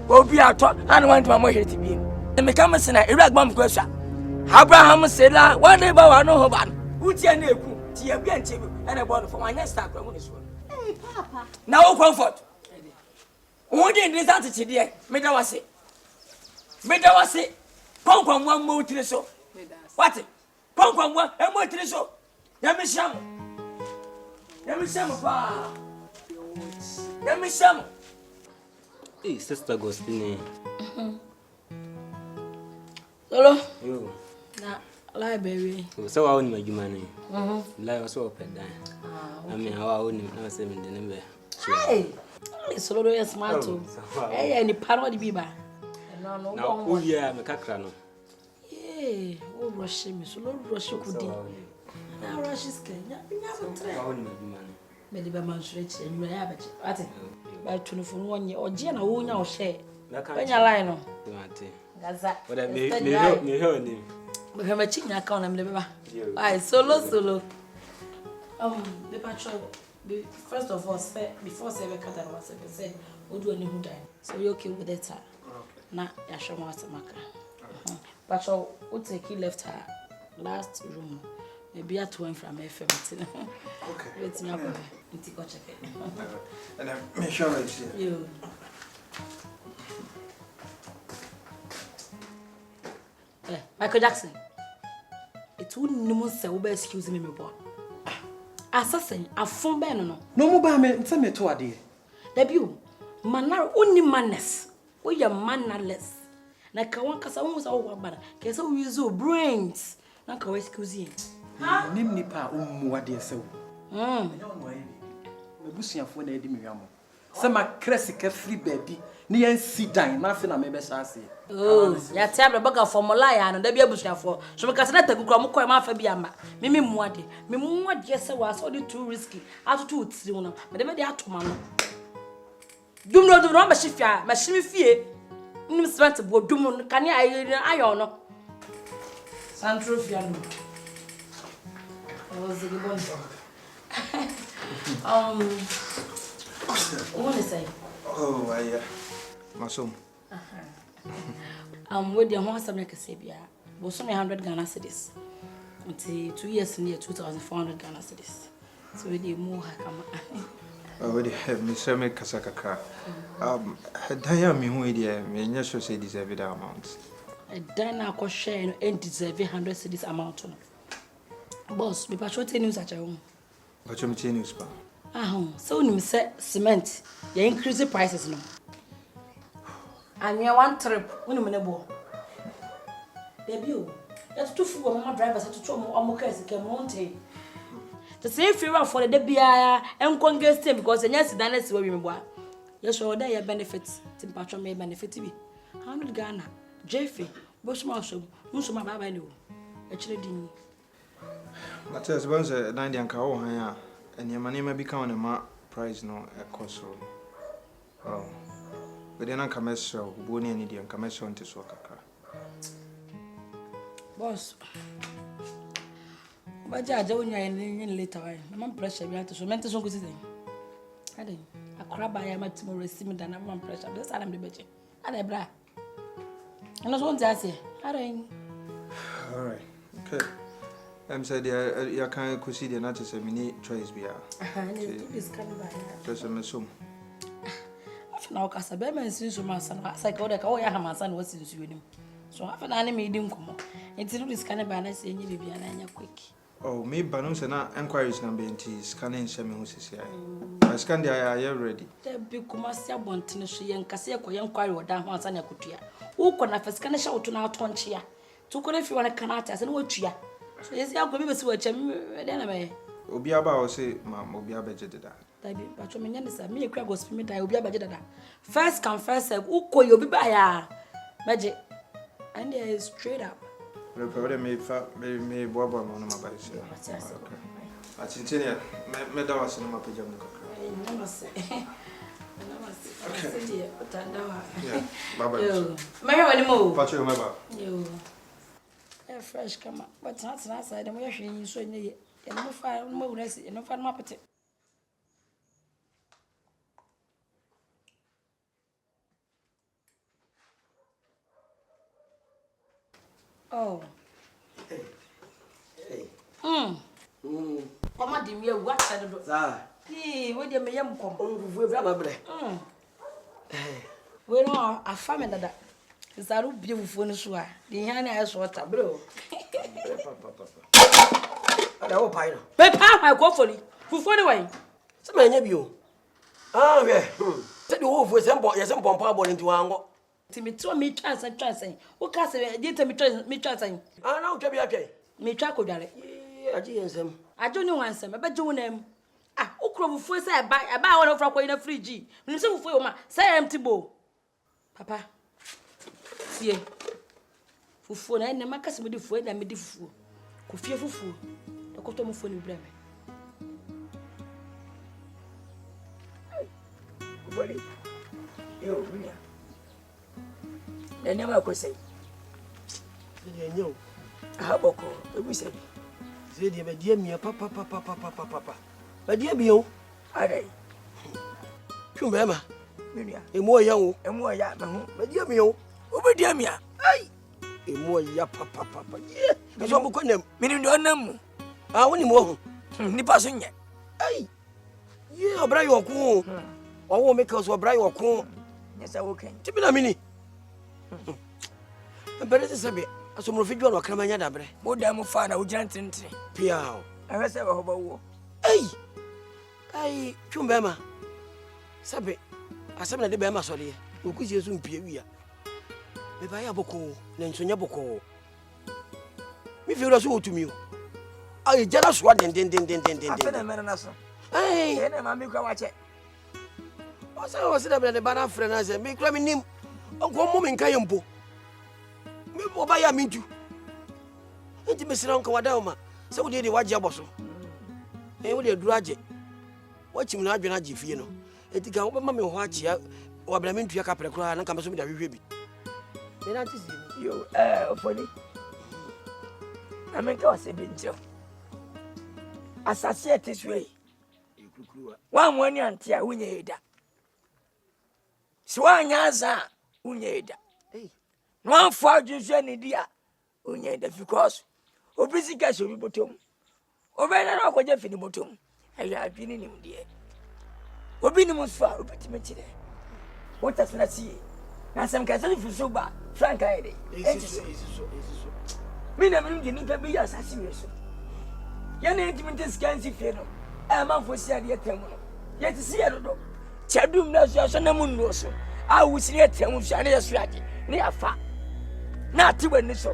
Obi ato and want to mo hate bi. Me come say na ira gbam kwasha. Abraham said la one day ba wa no ho ba. Uti na eku. Ti ya bia nche bi. Na born for one start kwa mo ni so. Hey papa. Now comfort. Who did this attitude here? Me da wase. Pon one more tiri so. What? Pon one more tiri so. Ya me sham pa. Ya me sham. Hey, Sister Agostine. Solo. Yo. Na library. So I own my human. Like so open down. I mean, how I own him now 7 the number. Hey. Solo do smart too. Hey, any parody biba. No. Now, oh yeah, me kakra no. Yeah, oh rush me. Solo rush kudi. Na rush is Kenya. Nya try. I own my human. Me the man stretch and you have it. Ati. By 24 1 year or Jena wo nya o share. Benya line no. Ati. Gaza. But me hear him. Me have a chinya account am beba. Ai solo. The patrol first of all say before say we cut and say odu ani hu dan. So you okay with that? Na ya show mo asemaka. Patrol o take left her last room. Maybe at 2 from FM. Okay. Let's me up. Nti go check it. And make sure I see. You. Michael Jackson. It wouldn't say we excuse me boy. Assassin, a phone ben no. No mo ba me ntse me to ade. Debut. Manar only manners. We are mannerless. Na ka wan kasa won so wo bana. Ke so we use brains. Na ka we excuse him. Nim nipa ummu ade sew. Me busuafo na edi me hwamo. Se ma kresika free baby. Ni yan sidan na fe na me be shase. Oh, ya tabla baga formula ya no da bia busuafo. So me kasa na tagukura mo koy ma fa bia ma. Me muade. Me muade se wa so dey too risky. Atutu utiri no. Me de me dey atoma no. Dumno ma shifia, ma shimi fie. Nim smart bo dum kan ya ayo no. Sandra fiano. I was the bon. What is say? Oh, yeah. Masum. With the one some like Sabia, was only 100 Ghana cedis. Until 2 years near 2,400 Ghana cedis. So we did more hakama. Already have Mr. Kasakaka. Daya me who idea, me just say deserve that amount. A diner cost share and deserve 100 cedis amount. Boss, be patrolling news at your home. But you mean news, pa? So you say cement, you increase the prices no. And you one trip, when you menebo. Debut, that's 2 full mama drivers to throw more cars can monte. The same fear for the debia and congress because the yes, done is where we were. Yes, all day benefits, Tim Patron may benefit me. 100 Ghana, Jeffy, Bushmarshall, Musuma Babalu. Actually, didn't. But as well as 90 and cow, and your money may become a mark price no a cost. Oh, but then I come so, Bonnie and Indian commercial into Swaka. Boss, but I don't know later. I'm pressure. We have to so mental so good. I think a crab I am at tomorrow receiving than I'm pressure. That's how I'm the budget. And a bra. And I want to say, I don't. All right, okay. I'm said you can't consider not to say many choice be This coming by. Just a mesum. Now, Casabema and Susan, my son, I said, oh, yeah, my son was in Sweden. So half an enemy didn't come. It's not this kind of balance and you be an quick. Oh, maybe Banus and enquiries number scanning Semi Husses here. I scan the eye ready. There be Kumasia Bontinushi and Cassia inquiry or down once on your cutia. Who can have a scanner shout to now tonchia? To call if you want a canata and what ya. So yes, I'll go with switch and anyway. Obiaba will say, Ma'am, Obiaba did that. But your man is a mere crab was me, I will be about that. First come first, who call you be by magic. And there is straight up. Reported me Bob on my bicycle. I continue, Medawas in my pajama. Okay. Yeah. Bye-bye. Yo. Mary, what do you Patch your mother. Yo. Fresh come up. But that's not side. I'm washing you so near. And no fire, no rest, and no fun appetite. Oh. Come on, dear, what side of the Hey, what do you mean? Come on, we're very we know a family that is a beautiful one. The hand has water, bro. I don't pine. Papa, I go for it. Who for the way? Some many of you. Ah, yeah. Said the wolf with some pompa into angle. Timmy, me chance and chancing. What can say? Did me chancing? I know to be okay. Me chaco, darling. I don't know answer, but do name. Ah, Okro for say I buy one of our in a free G. When you say for my say empty bowl. Papa, see, Fufu, and the Macas with the food and the food. Could fear Fufu, the cotton phone in Bremen. Buddy, you, they never could say. You know, how about we said, dear me, papa. But dear Bio, I remember. A more young, and more young, but dear me, over dear me. Ay, a more ya papa, yeah, I don't put them, meaning no, I want more. Nippasing yet. Ay, yeah, Bray or cool, or won't make us or Bray or cool. Yes, I will. Tibina mini. But it is a bit as some of you or Cramania Dabre. More damn father would gently. Piao. I was ever over. Ay, Chumbema. Sabby. I said the Bema sorry, who could use some Pia. If I have a call, then Sonia Boko. Me feel as to me. I jealous one, then. Hey, and I'm going watch it. I was at the banner friend as a make ramming him. Uncle Mom Kayampo. Me will buy a meet you. Intimacy Uncle Adama. So did the Wajaboso. And with a drudge. Watch him not be a jiffy. It can open Mammy watch ya or blaming to your capital cry and come to the baby. You, funny. I mean, cause a bit joke. As I said this way, 1 year until we need that. Swan Yaza, we need that. 1 for you, any dear, we need that because Obisi cash will be bottom. Over and out with Jeff in the bottom. I have been in him, dear. Obinimus far, but what does not see? Now some castle for so bad, Frank, I did. Minimum didn't be assassination. Your name is Scanty Feno. I'm out for Sadia Temuno. Yet to see a little. Chadum knows your son, Amundo. I will see a Temu Shania Swati, near far. Not to win this.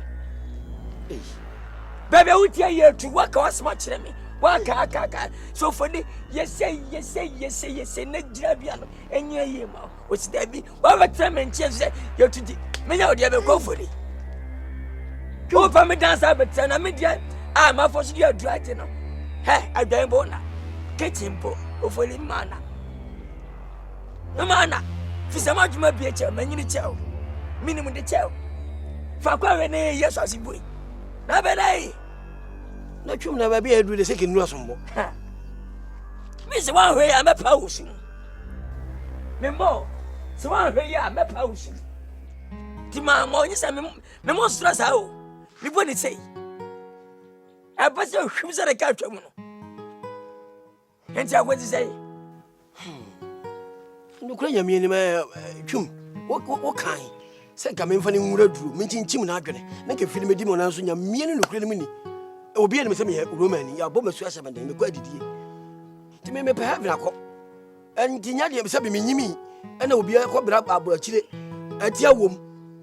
Baby, I would tell you to work as much as me. Waka, so for the yes, say, Nejabiano, and your yama, which there be, what time and chance you're to me out the go for it. Go for me dance up at Sana Media. I'm a for your dragon. Hey, I don't bona. Kitchen po, for the mana. No mana, for so much my picture, man, you child. Minimum the child. Fakwa, yes, I see boy. Nabelay. No, you never be able to do the second Rossum. Miss one way I'm a potion. Memo, so one way I'm a potion. Tima, Monis and Memo stress out. Me what it say. I pass your shoes at a couch. And I what to say. No, cry me in my chum. What kind? Say, come in for the room, meeting Chim and Akan. Make a film of demon answering your meaning of criminal. Obi and Miss Roman, your bomber swasher and the quality. To me, perhaps I call. And Tinyadi Sabi me, and I will be a cobra about Chile at your womb.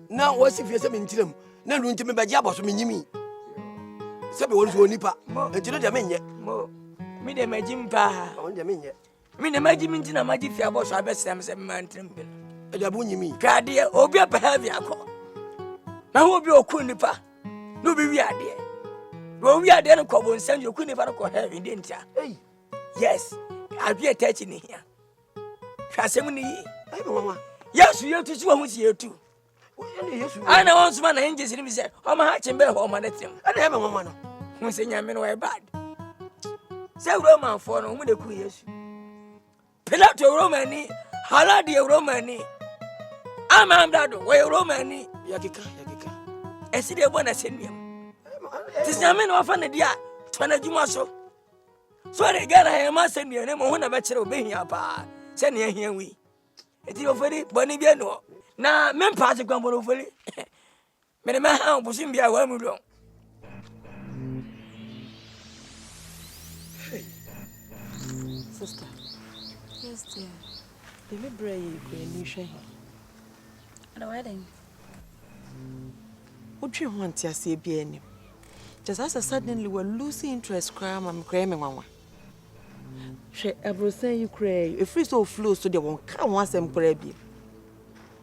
Now, what's if you're something to them? Now, don't tell me by Jabos, me. Sabi was one nipper, and to the men yet. Me, the Majim Pa, on the men yet. Me, the Majim in a magic fiabos, I bet Sam man tremble. And I won't me. Cardia, Obia Pahavia call. Now, will be a quinipa. No, be are dear. Well, we are then called and send you couldn't ever call her in Dinta. Yes, I'll be attaching here. Casemini, Yes, you to see one was here too. I know once man angels in himself. I'm a hatching bear home and let him. I never want one saying I'm in a bad. Say Roman for no with the queers. Pilato Romani, Haladia Romani. I'm that way Romani. Yakika. I see the one I send him. Tis a man of an idea. Tanajumaso. So they got a man send me a name on a bachelor being your pa. Send here we. It is already Bonibiano. Now, men pass a gumbo over it. Many man was in be a worm wrong. Sister. Yes, dear. The DEBRA you share. At the wedding. What do you want to say, BN? Just as suddenly we're losing interest, cram and cramming one. She ever say you cray. If free so flow, so they won't come once and grab you.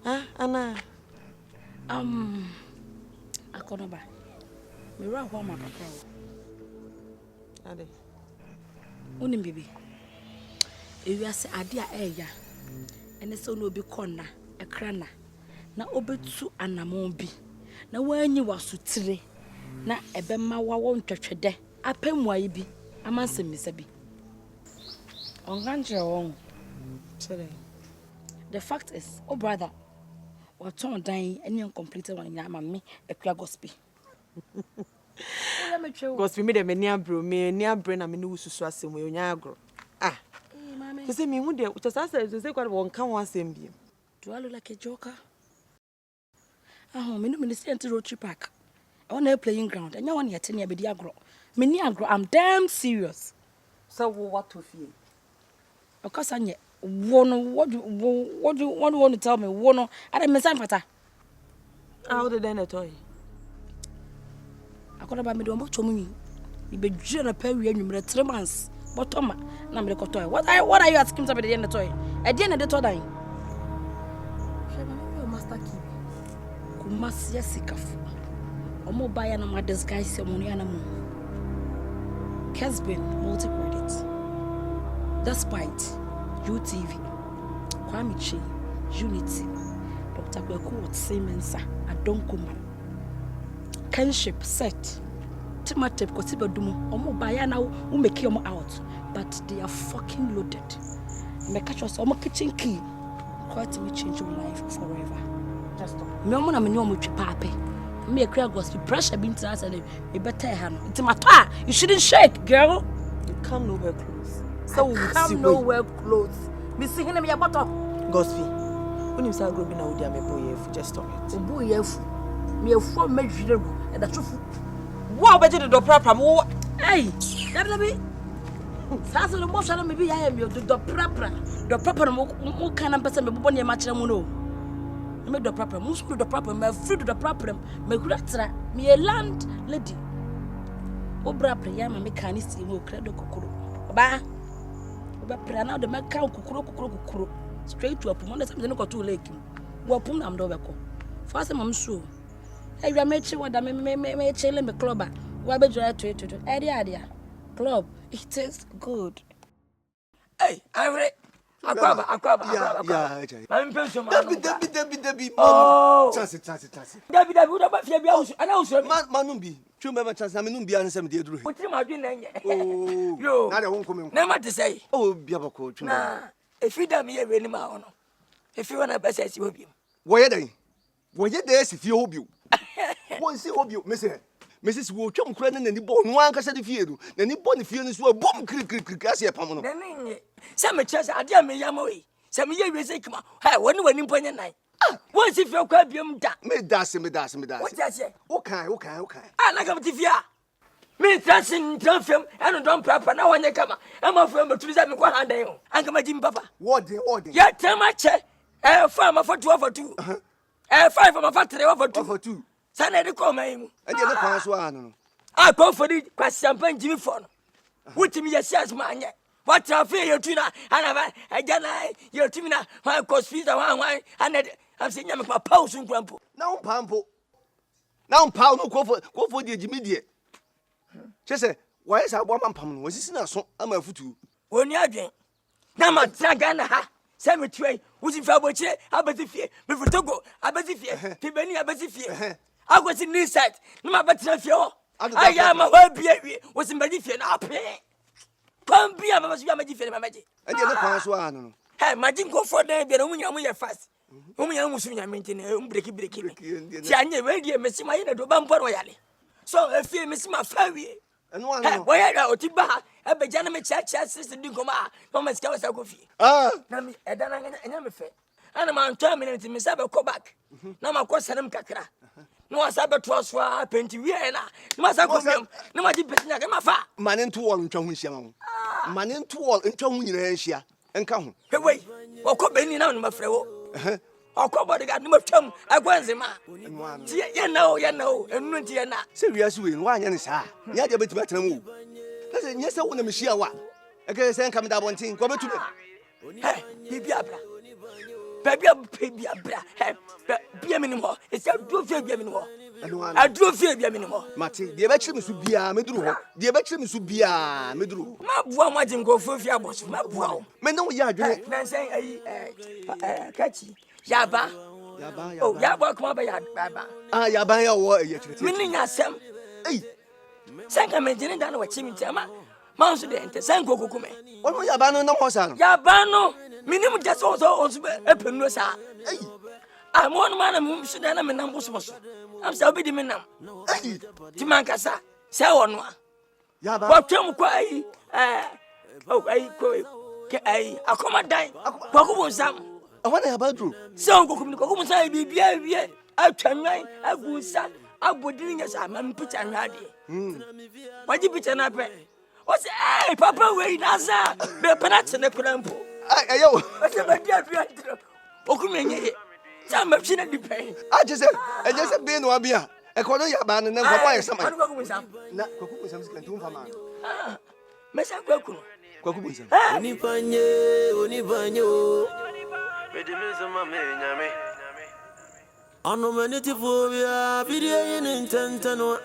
Ah, Anna. I can't buy. We run home at Prapra. Only baby. If you say idea aya, and so no be corner, a crana. Na obe tu anamombi. Na when you was to na ebema wa won twetwede. Apem wa ibi. Amanse misabi. Onganjre won. The fact is, oh brother, what ton dying any uncompleted one in Mame a clear gospel. Gospel me the mania bro, me near brain and me no susu we onyagro. Ah. To say me would just as to say what one can once same be. Do I look like a joker? Me no minister to road trip park. On a playing ground, and no one yet near Bediagro. Me agro, I'm damn serious. So what to feel? Of course, I yet. What do you want to tell me? Wono, I don't miss pata. How did I toy? I could have made a much me. You be a pair of 3 months. But Toma, number the toy. What are you asking somebody at the end of the toy? At the end of the toy, dying. Master key. Kumas Yasikafu. Omo buy an my disguise ceremony animal. Casbin multi-credit. Despite UTV, Kwamichi, Unity, Dr. Kwadwo Nkansah, ADUMA, Kinship set, Timotep Kosibadumo, Omo Bayana who make them out, but they are fucking loaded. Make catch us Omo kitchen key, quite will change your life forever. Just stop. Me Omo na me nyomo chipape. Me a clear gospel pressure being to us and we better hand. It's my pa. You shouldn't shake, girl. You come nowhere close. So we come nowhere close. Me see him your bottle. Gospel. When you say go be na odi ameboye, just stop it. Oboye fu. Me afu me dwirego. E da trufu. Wo obeje de Prapra mo. Hey, that be. Sasa no mo shana me bi ya me do Prapra. Do Prapra mo kan am pese me bobo ne ma kire mo no. Me do Prapra, mo so do Prapra, me free do Prapra, me kuratra, me a land lady. Obra prayer ma me kan si mo kra do kokoro. Oba Oba now the man count kukuro straight to a pum. That's something got too late. What pum am do beko. First I'm sure. Hey, you are making what I may chill in the club. What be dry to idea. Club, it is good. Hey, Akwaba. I'm pension. Debbie. Oh, chance. Debbie, would have been announced. Manumbi. Remember, chance, I'm in Bian some dear. What am I doing? Oh, yo, I won't come in. Never to say. Oh, Biabaco. Nah, if you don't hear any more, if you want to best you will be. Why are they? Why are they if you hope you? One see hope you, Mrs. Wochum Crennan and the bone one cassette if you do. Then the bone feelings were bomb crick, as a pomano. Some chance, I dear me, Yamoi. Some year is a come. I wonder when you point at night. Once if you're quite young, me das. What does it? Okay. I like a tifia. Me dancing, film, and don't Prapra. Now when you come, I'm a friend to visit me 100. I'm going to Papa. What the order? Yeah, tell my chair. A farmer for 12 or 2. A 5 from a factory over 2. Sunday call me. And you're the first one. I go for it, pass champagne Jimmy phone. Which me a salesman. What I feel your tuna, and I your tuna, my cost fees are 1 wine, and I'm saying I'm a pulse and grumpo. Now, Pampo. Now, Paul, no go for the Jimmy. She said, why is I 1 man? Was this not so? I'm a foot. When you are drink. Now, my Sagana, Same Twi, who's in Faboche, Abazifie, Bifotogo, Abazifie, Tibeni Abazifie. I was in this set, no my better fio. I am a whole baby, was in Medifia now pay. Come be a Magifia, my magic. And the other one. Hey, my didn't go for them, the woman you fast. Woman, I was maintaining breaking. Janya, ready, Messi, my inner to Bampo Royale. So I feel Miss my fairy. And one, why I got Tiba, a Benjamin Church, sister Dugoma, Mama's Cows are coffee. Ah, Nami, and then I'm a fair. And I'm on terminating Miss Abba go back. Now my course, Adam Kakra. No, Sabbath was for a Pentiana. No, I go, no, I did my fa. Man into all in Tonguesian. Man into all in Tonguesia. And come. Hey, wait. Or come in on my friend. Or come by the garden of Tom. I was a man. You know, and Muntiana. Seriously, why is her? Yet a bit better move. Listen, yes, I want to see what. I guess I'm coming down one thing. Come to me. Hey, Biabra. Baby, be a minimum. It's a do fear be a minimum. I do fear be a minimum. Matty, the election should be a medru. The election should be a medru. One watching go for your boss. Wow. Men no yard. Say, catchy. Yaba. Oh, Yaba, come by Yaba. Ah, Yaba, what? Meaning as some. Eh. Sankaman didn't know what Chimmy Tama. Mountain to Sanko Kukume. What was Yabano no more? Yabano. Minimum just also a penusa. I'm one man and whom should I am a number. I'm so big in them. Timankasa, say on one. Yaba, what come quay? Oh, I accommodate. Some. I want to have a true. So, Kukumsa be I can write a good son. I would doing as I'm pitch and ready. Why did you pitch an apple? What's a papa way, Nasa? The Panats and the Crampo. What's about the Okumene? Some machine at the pain. I just said, and just a bin wabia. A corner yaban and then why some. Not Kukum. Messa Koku. Unipanyo. Medimisa Mame. Anomanitiphobia, video in intentano.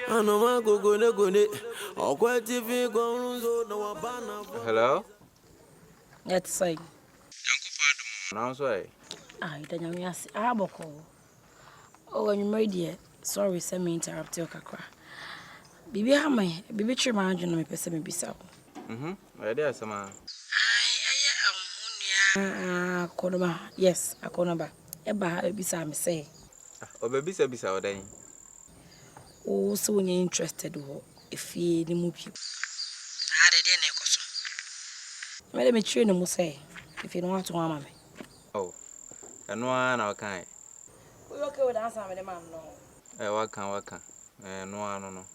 Anoma go gone. Or quite TV goes no abana. Hello? Let's say. Now, so I don't know. I have a call. Oh, when you're ready, sorry, send me interrupt your kakra. Bibi Hame, Bibi Trimargin, me person me bisa. Where there, Sama? Konoma, yes, a konoma. Eba bisa me say. Oh, baby, bisa odai. Oh, so when you're interested, if you the move you. I didn't know. Let me train them, say, if you don't want to want me. Oh, and one our kind. We okay with answer with the man, no. What can, no.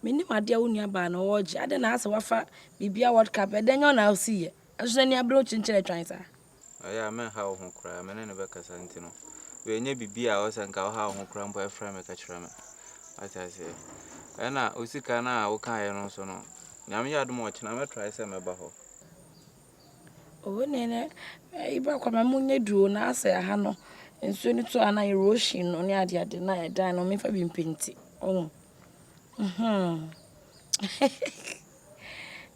Mini my dear unia ban or I didn't ask what fat Bibia what cap, and then you'll now see it. I should any approach in Chinese. I am how home cry, I'm an Rebecca Santino. We never be ours and go how home cram by a frame a catch ram. As I say, and now, Usikana, okay, and also no. Yammy much, and I'm try some about. Oh, Nene, I broke my moon, drew, and I say, Hano, and soon it's an erosion on the idea deny a dine on me for being painted. Oh,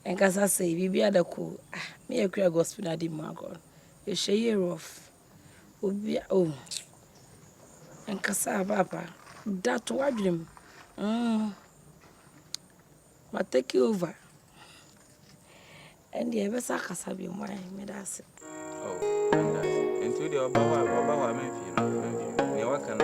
and as I say, we be at the cool. Me a clear gospel, I did my God. A share off. Oh, and Cassa Papa, that what dream. But take you over. And the ever Sakasabi, why made us. Oh, and to the Baba, maybe you can I.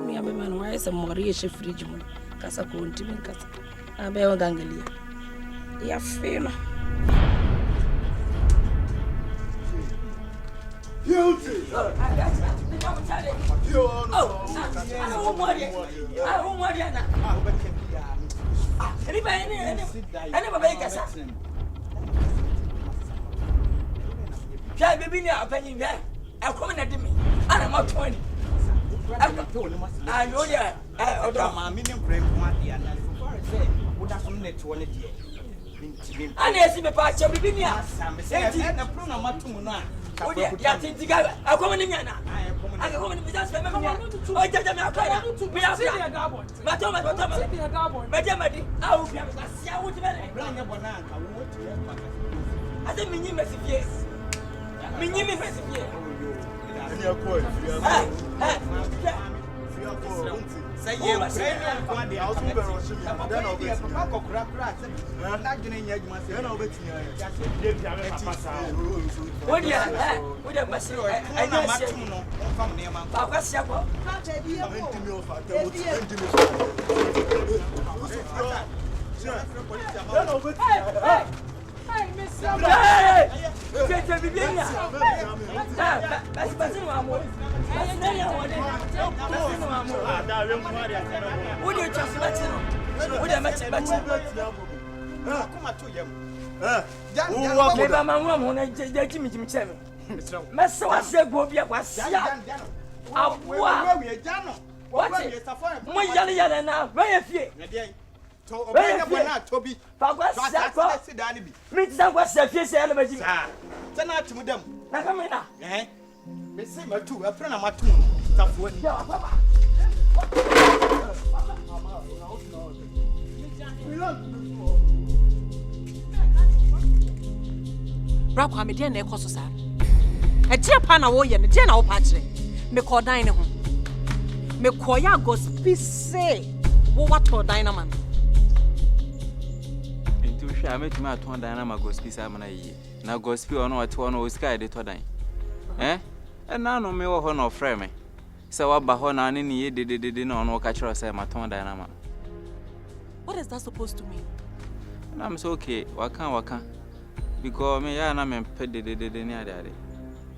Me, I'm a man, why is a Maurice fridge? Casaco, Timmy Cassa. I bear Gangalia. You feel. Guilty! Ana esi me pa che bibi ni a. Enti na pro na matum no a. Odi ya tintiga akoma ni nyana. Akoma ni bisa se me me. O jaja me akora. Me ya. Matoma. Medi. Awu bia me sia wo ti be. Bra nya bona anka wo ti e pa. Ade minyi mesifie. Minyi me mesifie. Any akoi. Say ye prayer kwa de house be rush me. Then I'll be papa kokura kra. Na dwene nya adwuma se. Then I'll be tia. Odi ya masi. Na matum no. Fam ne ma. Ba kwa sia kwa. Hey, Miss To obey na bona tobi. Pagwa sit down bi. Me tsa kwa safie se ala baji. Tana atum dem. Na kamena. Me say matu, afra na matum tafo ni. Ya papa. Bra kwa me de na ekoso sa. Etie pa na wo ye ne de na wo pa kire. Me ko dan ne ho. Me ko ya gospel say wo wato dan na man. I met my ton dynama gospel Samana ye. Now gospel or not one or sky de Todan. And now no me or honor frame. So what Bahona and ye did no catch us my ton dynama. What is that supposed to mean? I'm so okay, waka. Because me and I'm pet the near daddy.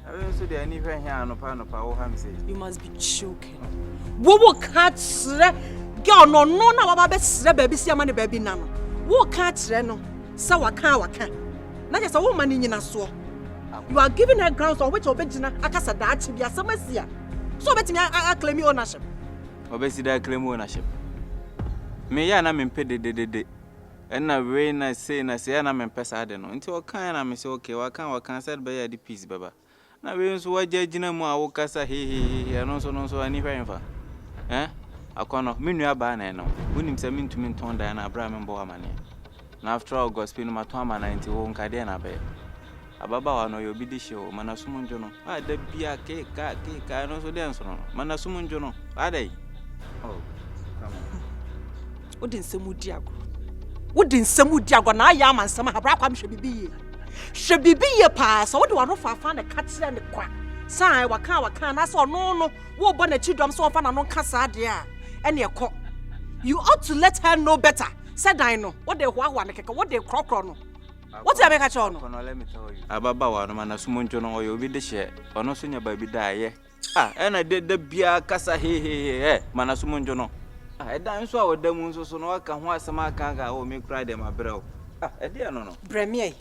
I don't see the anything here no pan of our ham say. You must be joking. Wo catch girl no na wa be baby see man baby nano. Wo catch no. Sa waka. Na just a woman nyina so. You are giving her grounds on which obejina akasa da achi bia samasia. So betimi I claim ownership. Obesi da claim ownership. Me ya na mempe de. And na we na say na mempe sa de no. Nti o kan na me say okay, waka said be ya the peace baba. Na we nso wajagina mu a wo kasa he no so ani hwenfa. Akono me nua ba na no. Wonim se mentumi nton da na abra me mbo amane. Now after all gospel no matoma 91 kade na be ababa wa no yo bi di show manasumu njono de bia ke ka no so den so no manasumu njono adai oh come on Wodin semu diago na ya amansam habra kwam hwe bibiye pa so wode wano fafa na katire ne kwa sai waka na so no wo bo na chidom so fa na no kasa ade a ene ekọ. You ought to let her know better. Said I know. What they hwa ne keke, what they crocro no. What you make a cho no? Let me tell you. Ababa wa no manasumu njono oyo bi de hye. Ono so nya ba bi da ye. Ena de bia kasa he manasumu njono. Edan so a wodamu nso so no aka ho asema aka o me kura dem abrɛw. Ede no. Breme.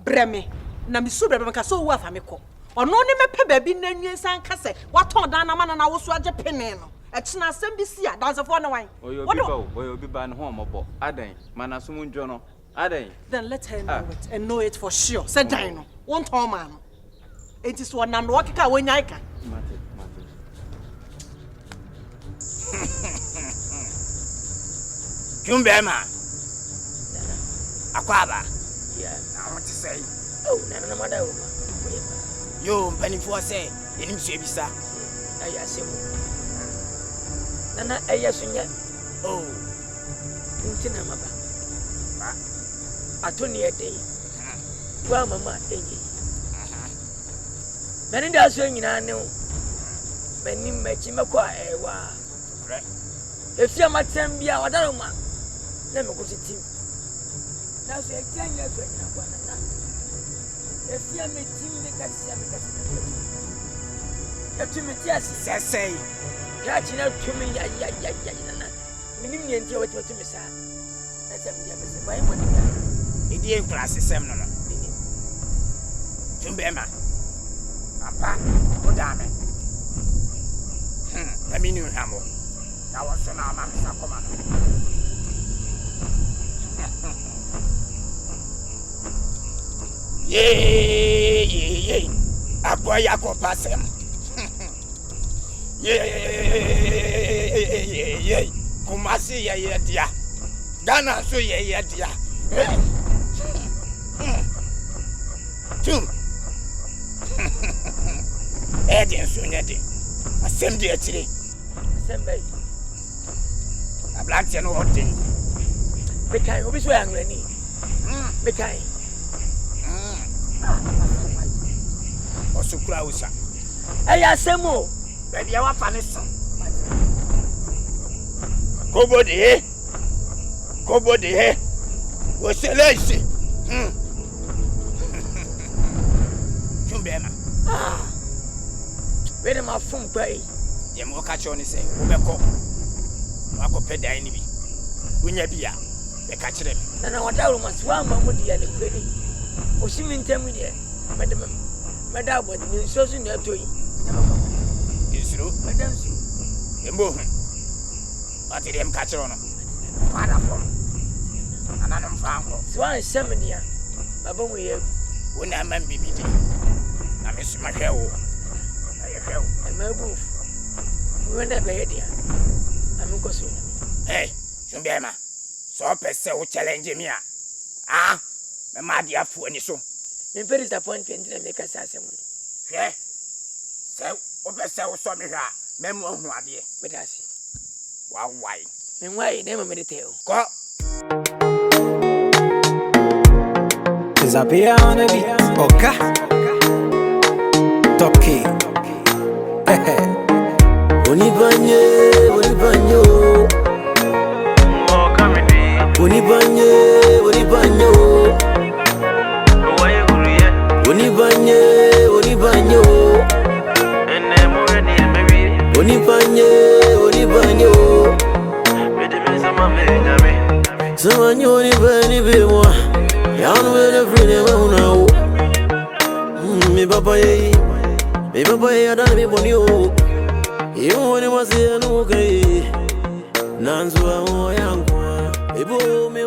Breme. Na mi su breme ka so wo afa me kɔ. Ono ne mepe ba bi na nwensan kase. Waton dan na mana na wo so age pene no. Echina asem bi sia dansefo ne wan. Oyo bi ba ne ho mobo. Adan manasumu njono. Adan. Then let her know it and know it for sure. Say dan no. Won ton man. Enti so na no wakeka wonyan ka. Kumbema. Akwaba. Yeah, I want to say. Oh, na madam. Yo, mpani for say, enim so ebisa. Aya semu. Nana aya sunya. Oh. Ntina maba. Atoni ede. Wa mama enyi. Mani da so nyina ne o. Mani machi makwa ewa. Efia matem bia wadaro ma. Na me ko sitim. Na so ekanya so nyina kwa na. Efia metim me kasia me kasia. Etumi ti asisesei. Ya china tumi ya na. Minim nyentia wati me sa. Na sem dia me se bai mo ni. Idi en class sem no no. Tumbema. Papa, odame. Na mini hamo. Na waso na mama sa koma. Ye. Akwaya ko pasem. Ye. Kumasi ye dia. Ghana so ye dia. Tum. Eden so nyade. Asem dia tire. Asem a black ten or thing. Bekai, obi so angry ni. Bekai. Osukura usa. Eya semo. Baby awa fanisa. Kobo de. Wo selesi. Chumbema. Where my phone pay? Ye mo catch on say, Obeko. Wako peda ni bi. Unya bia. Be catch them. Na wadaru maswa mamudi ya ni kweli. Oshimi ntemu de. Madam but ni so so na toyi. Isru, madam su. Embo. Ati dem catch on no. Father for. Ananam fanko. Swan semenia. Baba mu ye. Wona man bibidi. Na me suma hwewo. Mabu. We na be dia. Ami ko so. Hey, Shumbiema. So pese o challenge me a. Ah, me ma dia fu ani so. Me very disappointment na make us asem. Hwe. Se o pese o so me hwa. Me mo hu ade. Me da si. Wa wai. Me wai na me medite o. Ko. Disappear on the beat. Okay. Toki. Onibanye. Me papa ya dana me bonio. You want to say no okay. Nanzo yangu. Ebo me